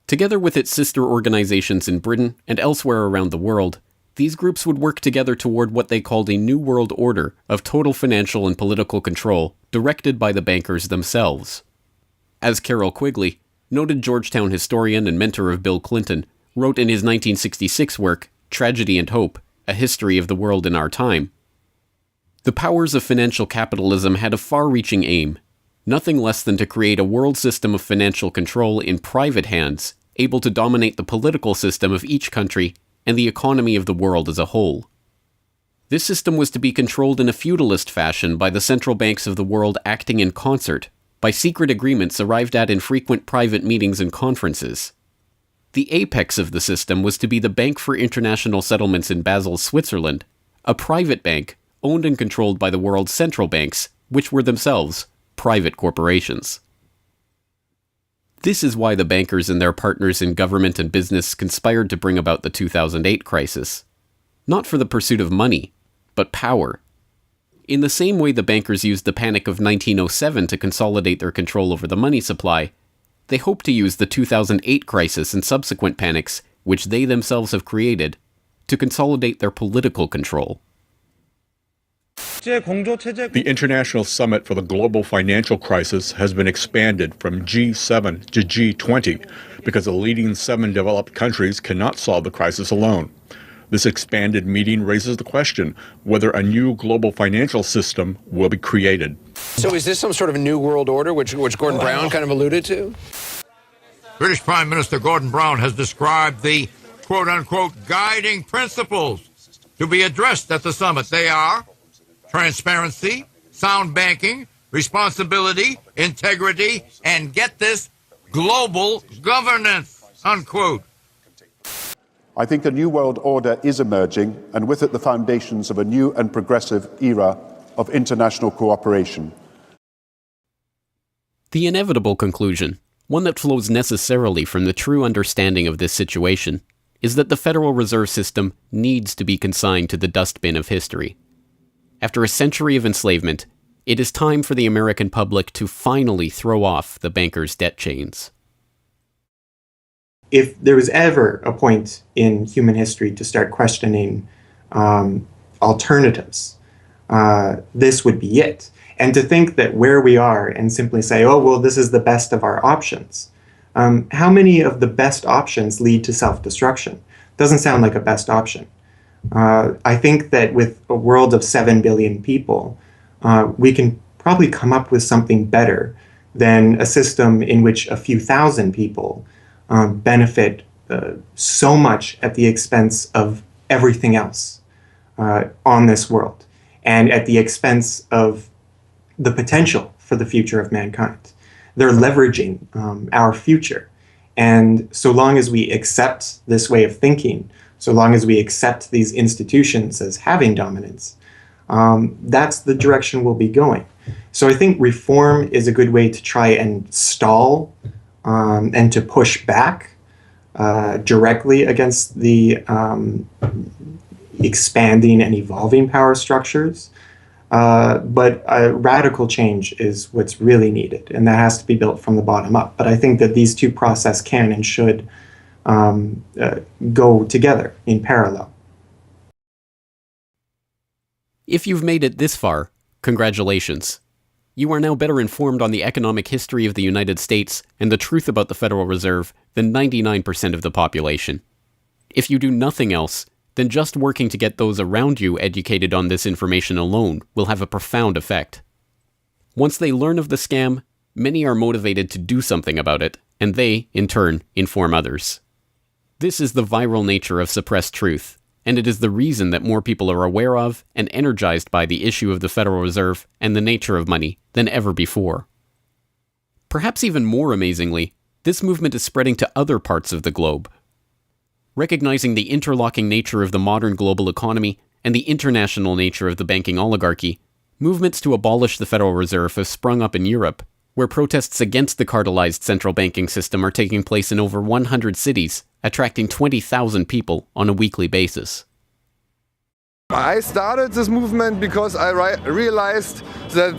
Together with its sister organizations in Britain and elsewhere around the world, these groups would work together toward what they called a New World Order of total financial and political control directed by the bankers themselves. As Carroll Quigley, noted Georgetown historian and mentor of Bill Clinton, wrote in his 1966 work, Tragedy and Hope, A History of the World in Our Time, the powers of financial capitalism had a far-reaching aim, nothing less than to create a world system of financial control in private hands, able to dominate the political system of each country and the economy of the world as a whole. This system was to be controlled in a feudalist fashion by the central banks of the world acting in concert, by secret agreements arrived at in frequent private meetings and conferences. The apex of the system was to be the Bank for International Settlements in Basel, Switzerland, a private bank owned and controlled by the world's central banks, which were themselves private corporations. This is why the bankers and their partners in government and business conspired to bring about the 2008 crisis. Not for the pursuit of money, but power. In the same way the bankers used the panic of 1907 to consolidate their control over the money supply, they hope to use the 2008 crisis and subsequent panics, which they themselves have created, to consolidate their political control. The International Summit for the Global Financial Crisis has been expanded from G7 to G20 because the leading 7 developed countries cannot solve the crisis alone. This expanded meeting raises the question whether a new global financial system will be created. So is this some sort of new world order, which Gordon Brown kind of alluded to? British Prime Minister Gordon Brown has described the quote-unquote guiding principles to be addressed at the summit. They are transparency, sound banking, responsibility, integrity, and get this, global governance, unquote. I think a new world order is emerging, and with it the foundations of a new and progressive era of international cooperation. The inevitable conclusion, one that flows necessarily from the true understanding of this situation, is that the Federal Reserve System needs to be consigned to the dustbin of history. After a century of enslavement, it is time for the American public to finally throw off the bankers' debt chains. If there was ever a point in human history to start questioning alternatives, this would be it. And to think that where we are and simply say, oh, well, this is the best of our options. How many of the best options lead to self-destruction? Doesn't sound like a best option. I think that with a world of 7 billion people, we can probably come up with something better than a system in which a few thousand people benefit so much at the expense of everything else on this world, and at the expense of the potential for the future of mankind. They're leveraging our future. And so long as we accept this way of thinking, so long as we accept these institutions as having dominance, that's the direction we'll be going. So I think reform is a good way to try and stall and to push back directly against the expanding and evolving power structures. But a radical change is what's really needed, and that has to be built from the bottom up. But I think that these two processes can and should go together in parallel. If you've made it this far, congratulations. You are now better informed on the economic history of the United States and the truth about the Federal Reserve than 99% of the population. If you do nothing else, then just working to get those around you educated on this information alone will have a profound effect. Once they learn of the scam, many are motivated to do something about it, and they, in turn, inform others. This is the viral nature of suppressed truth, and it is the reason that more people are aware of and energized by the issue of the Federal Reserve and the nature of money than ever before. Perhaps even more amazingly, this movement is spreading to other parts of the globe. Recognizing the interlocking nature of the modern global economy and the international nature of the banking oligarchy, movements to abolish the Federal Reserve have sprung up in Europe, where protests against the cartelized central banking system are taking place in over 100 cities, attracting 20,000 people on a weekly basis. I started this movement because I realized that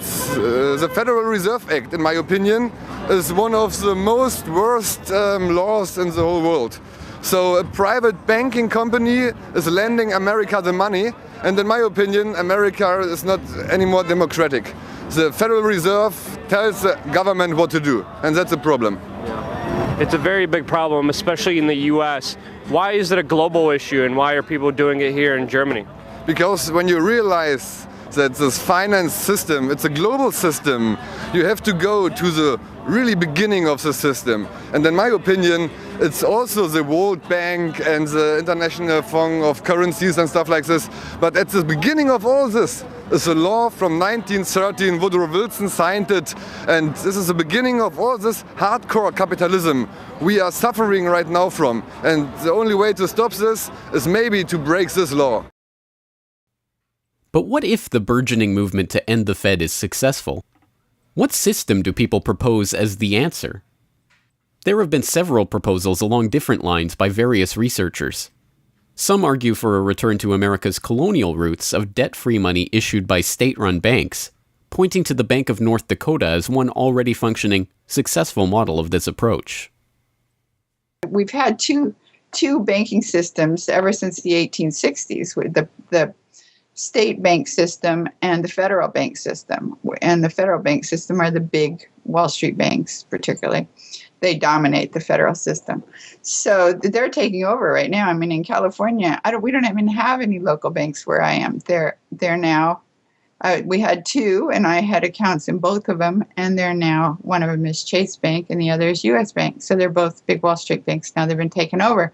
the Federal Reserve Act, in my opinion, is one of the most worst laws in the whole world. So a private banking company is lending America the money, and in my opinion, America is not any more democratic. The Federal Reserve tells the government what to do, and that's a problem. It's a very big problem, especially in the U.S. Why is it a global issue, and why are people doing it here in Germany? Because when you realize that this finance system, it's a global system, you have to go to the really beginning of the system. And in my opinion, it's also the World Bank and the International Fund of Currencies and stuff like this. But at the beginning of all this is a law from 1913. Woodrow Wilson signed it. And this is the beginning of all this hardcore capitalism we are suffering right now from. And the only way to stop this is maybe to break this law. But what if the burgeoning movement to end the Fed is successful? What system do people propose as the answer? There have been several proposals along different lines by various researchers. Some argue for a return to America's colonial roots of debt-free money issued by state-run banks, pointing to the Bank of North Dakota as one already functioning, successful model of this approach. We've had two banking systems ever since the 1860s, with the state bank system and the federal bank system. And the federal bank system are the big Wall Street banks, particularly. They dominate the federal system. So they're taking over right now. I mean, in California, we don't even have any local banks where I am. They're now, we had two, and I had accounts in both of them, and they're now, one of them is Chase Bank, and the other is U.S. Bank. So they're both big Wall Street banks now. They've been taken over.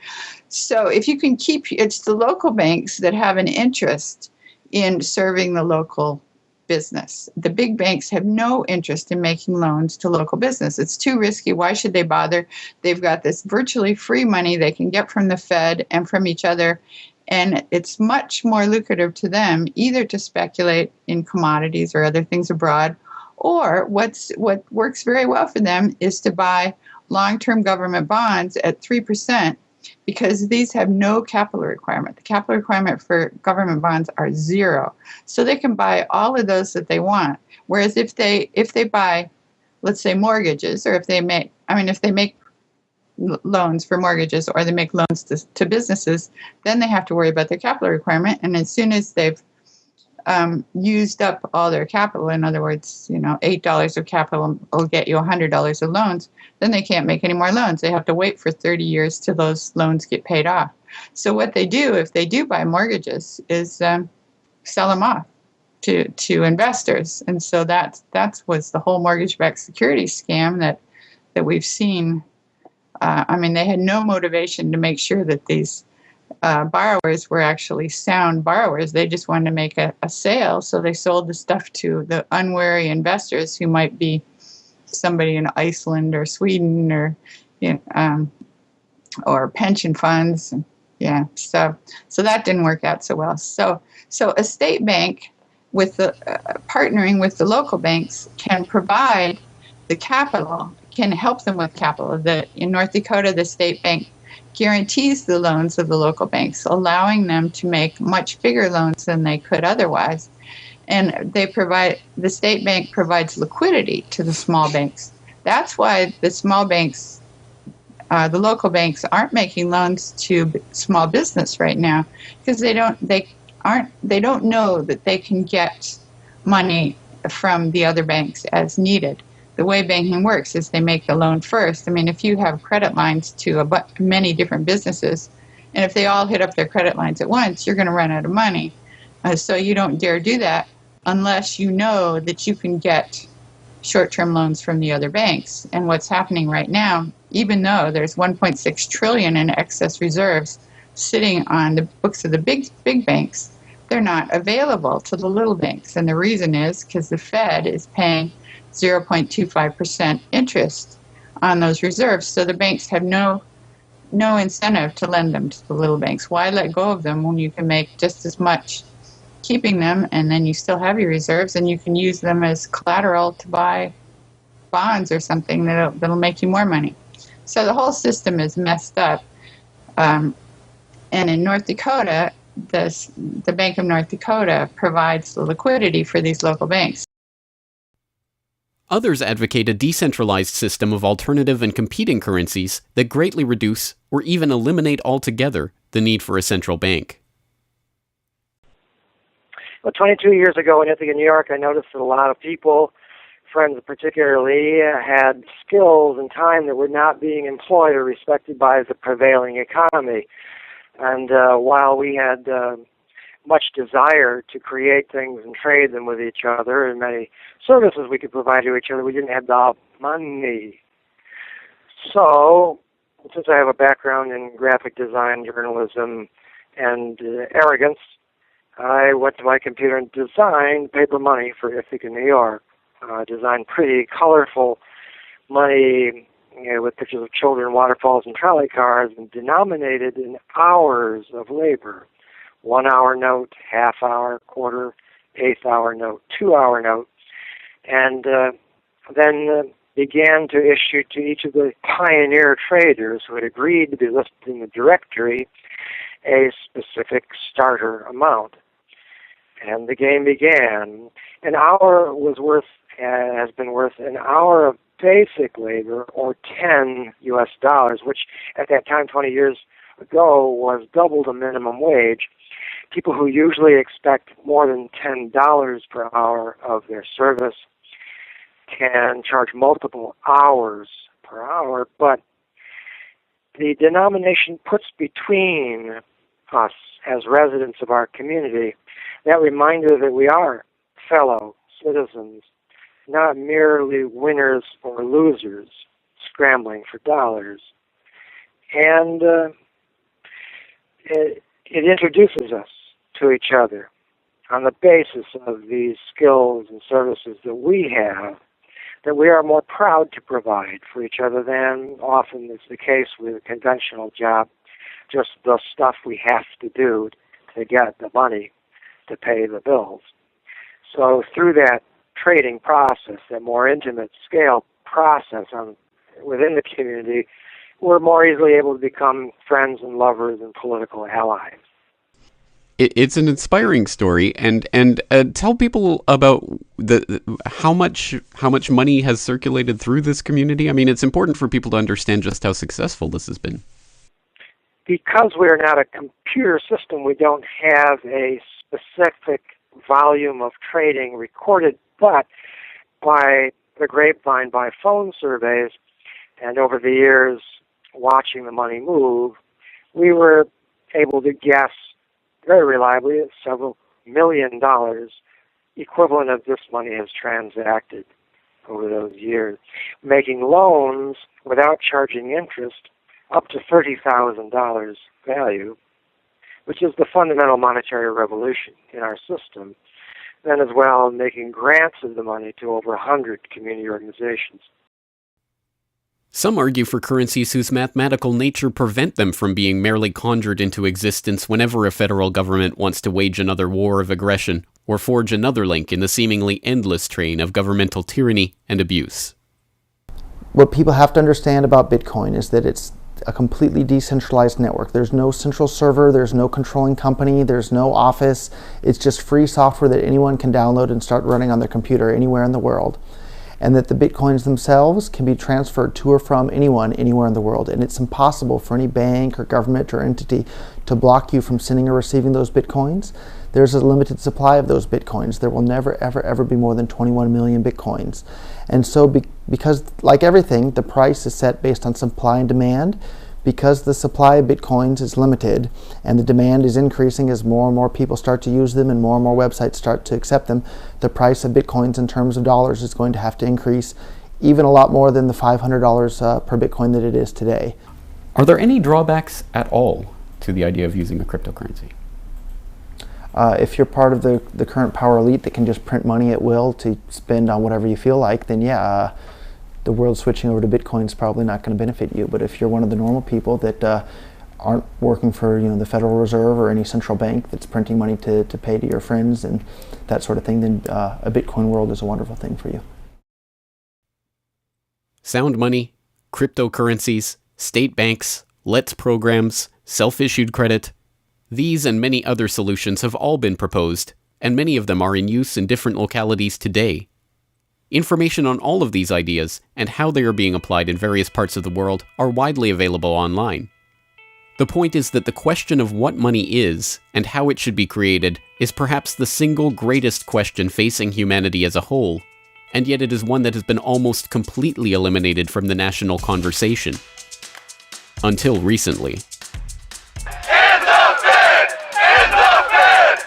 So if you can keep, it's the local banks that have an interest in serving the local business. The big banks have no interest in making loans to local business. It's too risky. Why should they bother? They've got this virtually free money they can get from the Fed and from each other, and it's much more lucrative to them either to speculate in commodities or other things abroad, or what works very well for them is to buy long-term government bonds at 3%, because these have no capital requirement. The capital requirement for government bonds are zero. So they can buy all of those that they want. Whereas if they buy, let's say, mortgages, or if they make loans for mortgages, or they make loans to businesses, then they have to worry about their capital requirement. And as soon as they've used up all their capital, in other words, $8 of capital will get you $100 of loans, then they can't make any more loans. They have to wait for 30 years till those loans get paid off. So what they do, if they do buy mortgages, is sell them off to investors. And so that was the whole mortgage-backed securities scam that we've seen. I mean, they had no motivation to make sure that these borrowers were actually sound borrowers. They just wanted to make a sale, so they sold the stuff to the unwary investors who might be somebody in Iceland or Sweden or pension funds. Yeah, so that didn't work out so well. So a state bank with the partnering with the local banks can provide the capital, can help them with capital. In North Dakota, the state bank guarantees the loans of the local banks, allowing them to make much bigger loans than they could otherwise. And the state bank provides liquidity to the small banks. That's why the small banks, the local banks, aren't making loans to small business right now, because they don't know that they can get money from the other banks as needed. The way banking works is they make the loan first. I mean, if you have credit lines to many different businesses, and if they all hit up their credit lines at once, you're going to run out of money. So you don't dare do that unless you know that you can get short-term loans from the other banks. And what's happening right now, even though there's $1.6 trillion in excess reserves sitting on the books of the big banks, they're not available to the little banks. And the reason is because the Fed is paying 0.25% interest on those reserves. So the banks have no incentive to lend them to the little banks. Why let go of them when you can make just as much keeping them, and then you still have your reserves, and you can use them as collateral to buy bonds or something that'll make you more money. So the whole system is messed up. And in North Dakota, the Bank of North Dakota provides the liquidity for these local banks. Others advocate a decentralized system of alternative and competing currencies that greatly reduce or even eliminate altogether the need for a central bank. Well, 22 years ago in Ithaca, New York, I noticed that a lot of people, friends particularly, had skills and time that were not being employed or respected by the prevailing economy. And while we had much desire to create things and trade them with each other, and many services we could provide to each other. We didn't have the money. So, since I have a background in graphic design, journalism, and arrogance, I went to my computer and designed paper money for Ithaca, New York. Designed pretty colorful money, with pictures of children, waterfalls, and trolley cars, and denominated in hours of labor. 1 hour note, half hour, quarter, eighth hour note, 2 hour note, and then began to issue to each of the pioneer traders who had agreed to be listed in the directory a specific starter amount. And the game began. An hour has been worth an hour of basic labor, or 10 U.S. dollars, which at that time, 20 years ago, was double the minimum wage. People who usually expect more than $10 per hour of their service can charge multiple hours per hour, but the denomination puts between us as residents of our community that reminder that we are fellow citizens, not merely winners or losers scrambling for dollars. And it introduces us to each other on the basis of these skills and services that we have, that we are more proud to provide for each other than often is the case with a conventional job, just the stuff we have to do to get the money to pay the bills. So through that trading process, that more intimate scale process within the community, we're more easily able to become friends and lovers and political allies. It's an inspiring story, and tell people about how much money has circulated through this community. I mean, it's important for people to understand just how successful this has been. Because we're not a computer system, we don't have a specific volume of trading recorded, but by the grapevine, by phone surveys, and over the years watching the money move, we were able to guess very reliably at several $1 million equivalent of this money has transacted over those years, making loans without charging interest up to $30,000 value, which is the fundamental monetary revolution in our system. Then as well, making grants of the money to over 100 community organizations. Some argue for currencies whose mathematical nature prevent them from being merely conjured into existence whenever a federal government wants to wage another war of aggression or forge another link in the seemingly endless train of governmental tyranny and abuse. What people have to understand about Bitcoin is that it's a completely decentralized network. There's no central server, there's no controlling company, there's no office. It's just free software that anyone can download and start running on their computer anywhere in the world. And that the Bitcoins themselves can be transferred to or from anyone anywhere in the world. And it's impossible for any bank or government or entity to block you from sending or receiving those Bitcoins. There's a limited supply of those Bitcoins. There will never, ever, ever be more than 21 million Bitcoins. And so because, like everything, the price is set based on supply and demand, because the supply of Bitcoins is limited and the demand is increasing as more and more people start to use them and more websites start to accept them, the price of Bitcoins in terms of dollars is going to have to increase even a lot more than the $500 per Bitcoin that it is today. Are there any drawbacks at all to the idea of using a cryptocurrency? If you're part of the current power elite that can just print money at will to spend on whatever you feel like, then yeah, the world switching over to Bitcoin is probably not going to benefit you. But if you're one of the normal people that aren't working for the Federal Reserve or any central bank that's printing money to pay to your friends and that sort of thing, then a Bitcoin world is a wonderful thing for you. Sound money, cryptocurrencies, state banks, LETS programs, self-issued credit. These and many other solutions have all been proposed, and many of them are in use in different localities today. Information on all of these ideas and how they are being applied in various parts of the world are widely available online. The point is that the question of what money is and how it should be created is perhaps the single greatest question facing humanity as a whole, and yet it is one that has been almost completely eliminated from the national conversation. Until recently. End the Fed! End the Fed!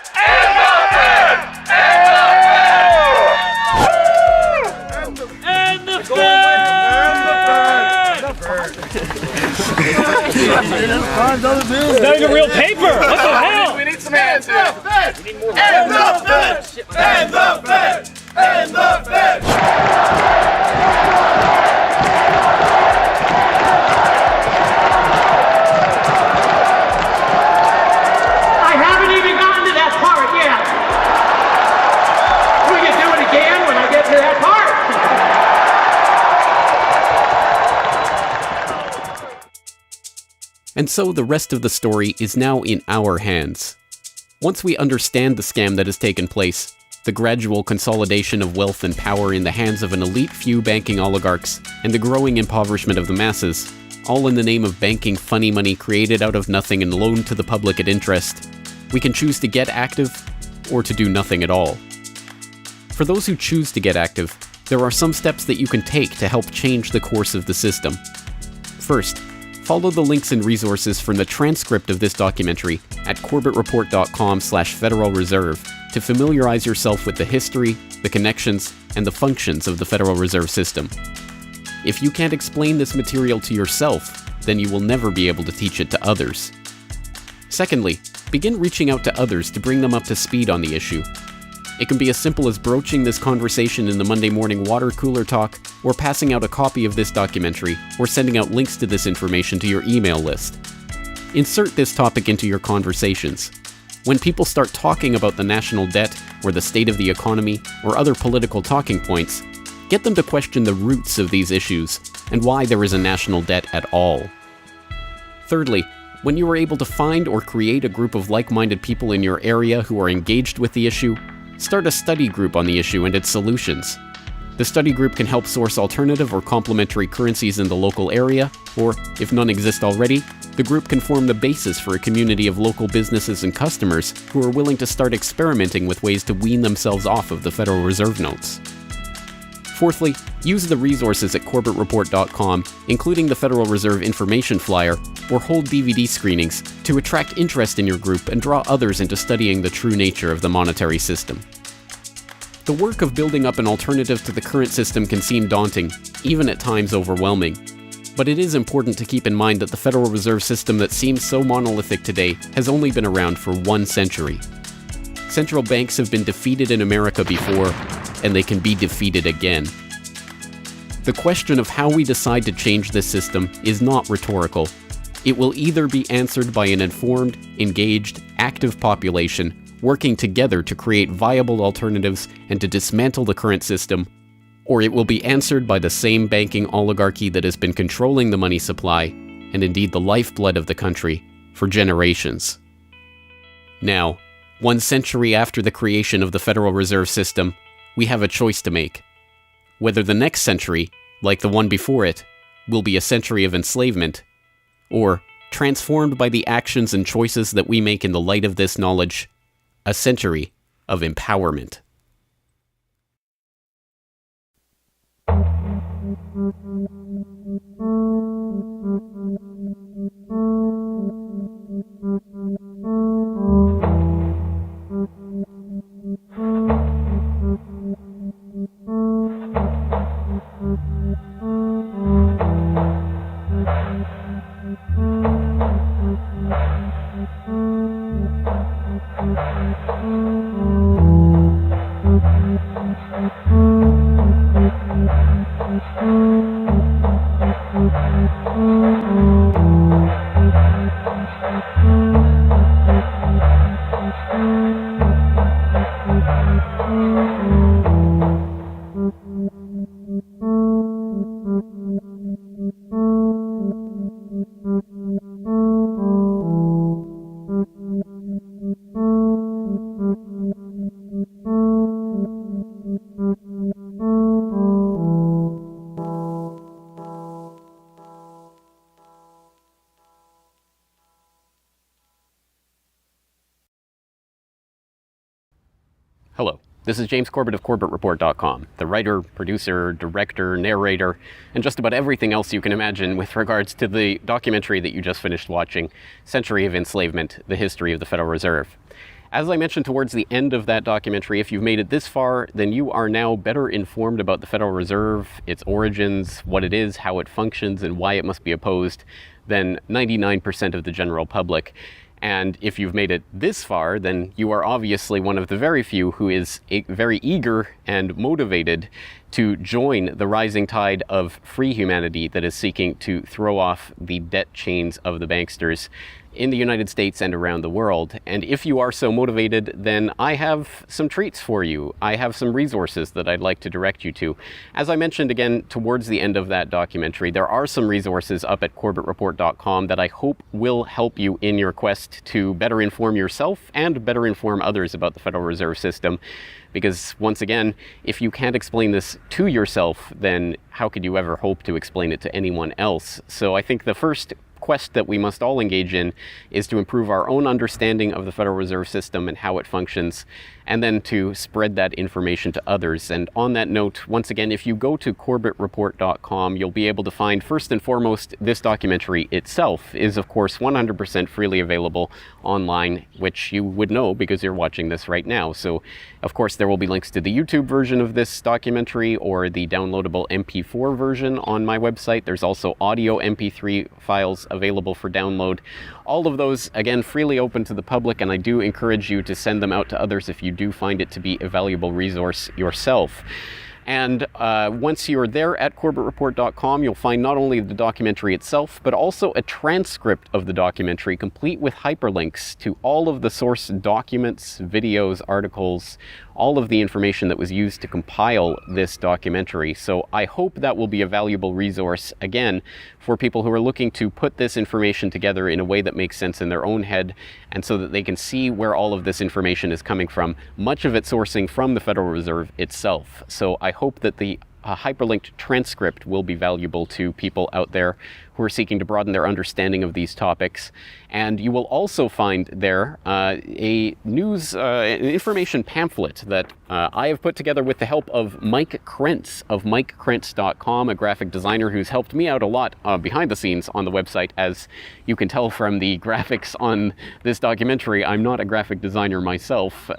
And the Fed! And the Fed! And the Fed! And the Fed! I haven't even gotten to that part yet. We can do it again when I get to that part. And so the rest of the story is now in our hands. Once we understand the scam that has taken place, the gradual consolidation of wealth and power in the hands of an elite few banking oligarchs, and the growing impoverishment of the masses, all in the name of banking funny money created out of nothing and loaned to the public at interest, we can choose to get active or to do nothing at all. For those who choose to get active, there are some steps that you can take to help change the course of the system. First, follow the links and resources from the transcript of this documentary at corbettreport.com/Federal Reserve to familiarize yourself with the history, the connections, and the functions of the Federal Reserve System. If you can't explain this material to yourself, then you will never be able to teach it to others. Secondly, begin reaching out to others to bring them up to speed on the issue. It can be as simple as broaching this conversation in the Monday morning water cooler talk, or passing out a copy of this documentary, or sending out links to this information to your email list. Insert this topic into your conversations. When people start talking about the national debt, or the state of the economy, or other political talking points, get them to question the roots of these issues, and why there is a national debt at all. Thirdly, when you are able to find or create a group of like-minded people in your area who are engaged with the issue, start a study group on the issue and its solutions. The study group can help source alternative or complementary currencies in the local area, or, if none exist already, the group can form the basis for a community of local businesses and customers who are willing to start experimenting with ways to wean themselves off of the Federal Reserve notes. Fourthly, use the resources at corbettreport.com, including the Federal Reserve information flyer, or hold DVD screenings to attract interest in your group and draw others into studying the true nature of the monetary system. The work of building up an alternative to the current system can seem daunting, even at times overwhelming. But it is important to keep in mind that the Federal Reserve System that seems so monolithic today has only been around for 1 century. Central banks have been defeated in America before, and they can be defeated again. The question of how we decide to change this system is not rhetorical. It will either be answered by an informed, engaged, active population working together to create viable alternatives and to dismantle the current system, or it will be answered by the same banking oligarchy that has been controlling the money supply, and indeed the lifeblood of the country, for generations. Now, 1 century after the creation of the Federal Reserve System, we have a choice to make. Whether the next century, like the one before it, will be a century of enslavement, or, transformed by the actions and choices that we make in the light of this knowledge, a century of empowerment. Hello, this is James Corbett of CorbettReport.com, the writer, producer, director, narrator, and just about everything else you can imagine with regards to the documentary that you just finished watching, Century of Enslavement, The History of the Federal Reserve. As I mentioned towards the end of that documentary, if you've made it this far, then you are now better informed about the Federal Reserve, its origins, what it is, how it functions, and why it must be opposed than 99% of the general public. And if you've made it this far, then you are obviously one of the very few who is very eager and motivated to join the rising tide of free humanity that is seeking to throw off the debt chains of the banksters in the United States and around the world. And if you are so motivated, then I have some treats for you. I have some resources that I'd like to direct you to. As I mentioned again towards the end of that documentary, there are some resources up at CorbettReport.com that I hope will help you in your quest to better inform yourself and better inform others about the Federal Reserve System. Because once again, if you can't explain this to yourself, then how could you ever hope to explain it to anyone else? So I think the first quest that we must all engage in is to improve our own understanding of the Federal Reserve System and how it functions, and then to spread that information to others. And on that note, once again, if you go to CorbettReport.com, you'll be able to find, first and foremost, this documentary itself is, of course, 100% freely available online, which you would know because you're watching this right now. So, of course, there will be links to the YouTube version of this documentary or the downloadable MP4 version on my website. There's also audio MP3 files available for download. All of those, again, freely open to the public, and I do encourage you to send them out to others if you do find it to be a valuable resource yourself. And once you're there at CorbettReport.com, you'll find not only the documentary itself, but also a transcript of the documentary, complete with hyperlinks to all of the source documents, videos, articles, all of the information that was used to compile this documentary. So I hope that will be a valuable resource, again, for people who are looking to put this information together in a way that makes sense in their own head, and so that they can see where all of this information is coming from, much of it sourcing from the Federal Reserve itself. So I hope that the hyperlinked transcript will be valuable to people out there who are seeking to broaden their understanding of these topics. And you will also find there a news information pamphlet that I have put together with the help of Mike Krentz of MikeKrentz.com, a graphic designer who's helped me out a lot behind the scenes on the website. As you can tell from the graphics on this documentary, I'm not a graphic designer myself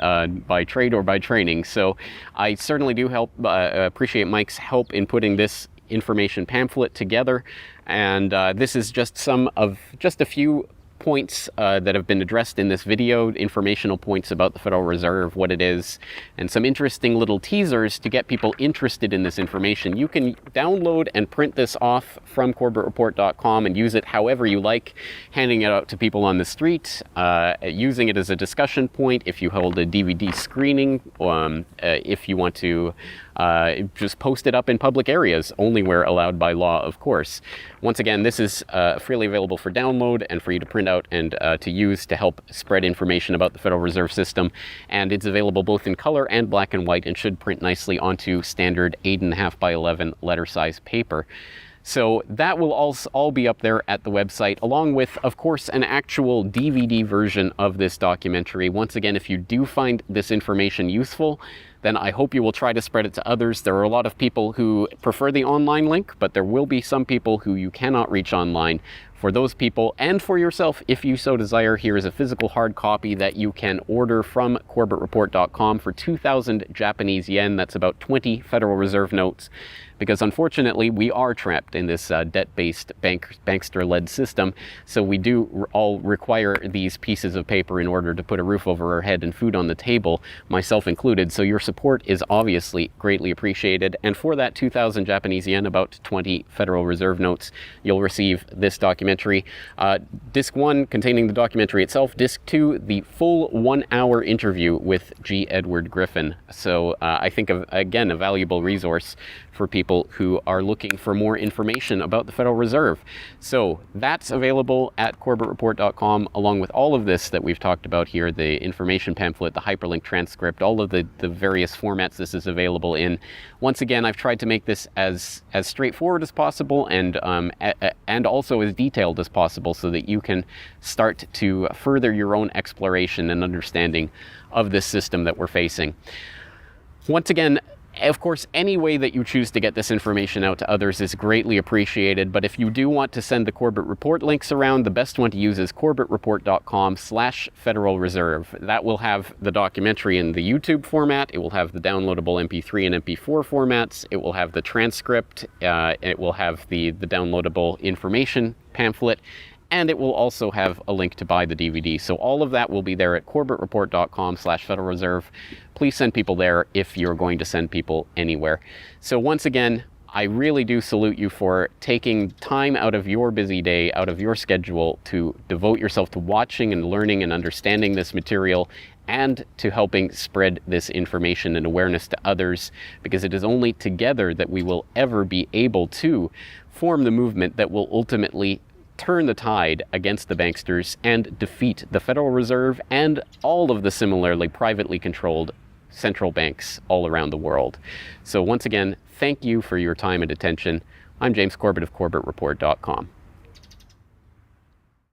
by trade or by training. So I certainly do appreciate Mike's help in putting this information pamphlet together. And this is just a few points that have been addressed in this video, informational points about the Federal Reserve, what it is, and some interesting little teasers to get people interested in this information. You can download and print this off from CorbettReport.com and use it however you like, handing it out to people on the street, using it as a discussion point if you hold a DVD screening, if you want to just post it up in public areas, only where allowed by law, of course. Once again, this is freely available for download and for you to print out and to use to help spread information about the Federal Reserve System. And it's available both in color and black and white and should print nicely onto standard 8.5 by 11 letter size paper. So that will all be up there at the website, along with, of course, an actual DVD version of this documentary. Once again, if you do find this information useful, then I hope you will try to spread it to others. There are a lot of people who prefer the online link, but there will be some people who you cannot reach online. For those people, and for yourself, if you so desire, here is a physical hard copy that you can order from CorbettReport.com for 2,000 Japanese yen. That's about 20 Federal Reserve notes. Because unfortunately, we are trapped in this debt-based bankster-led system. So we do all require these pieces of paper in order to put a roof over our head and food on the table, myself included. So your support is obviously greatly appreciated. And for that 2,000 Japanese yen, about 20 Federal Reserve notes, you'll receive this documentary. Disc 1 containing the documentary itself. Disc 2, the full 1-hour interview with G. Edward Griffin. So I think, again, a valuable resource for people who are looking for more information about the Federal Reserve. So that's available at CorbettReport.com, along with all of this that we've talked about here, the information pamphlet, the hyperlink transcript, all of the various formats this is available in. Once again, I've tried to make this as straightforward as possible and also as detailed as possible so that you can start to further your own exploration and understanding of this system that we're facing. Once again, of course, any way that you choose to get this information out to others is greatly appreciated, but if you do want to send the Corbett Report links around, the best one to use is CorbettReport.com/Federal Reserve. That will have the documentary in the YouTube format, it will have the downloadable MP3 and MP4 formats, it will have the transcript, it will have the downloadable information pamphlet, And it will also have a link to buy the DVD. So all of that will be there at corbettreport.com/Federal Reserve. Please send people there if you're going to send people anywhere. So once again, I really do salute you for taking time out of your busy day, out of your schedule, to devote yourself to watching and learning and understanding this material, and to helping spread this information and awareness to others, because it is only together that we will ever be able to form the movement that will ultimately turn the tide against the banksters and defeat the Federal Reserve and all of the similarly privately controlled central banks all around the world. So once again, thank you for your time and attention. I'm James Corbett of CorbettReport.com.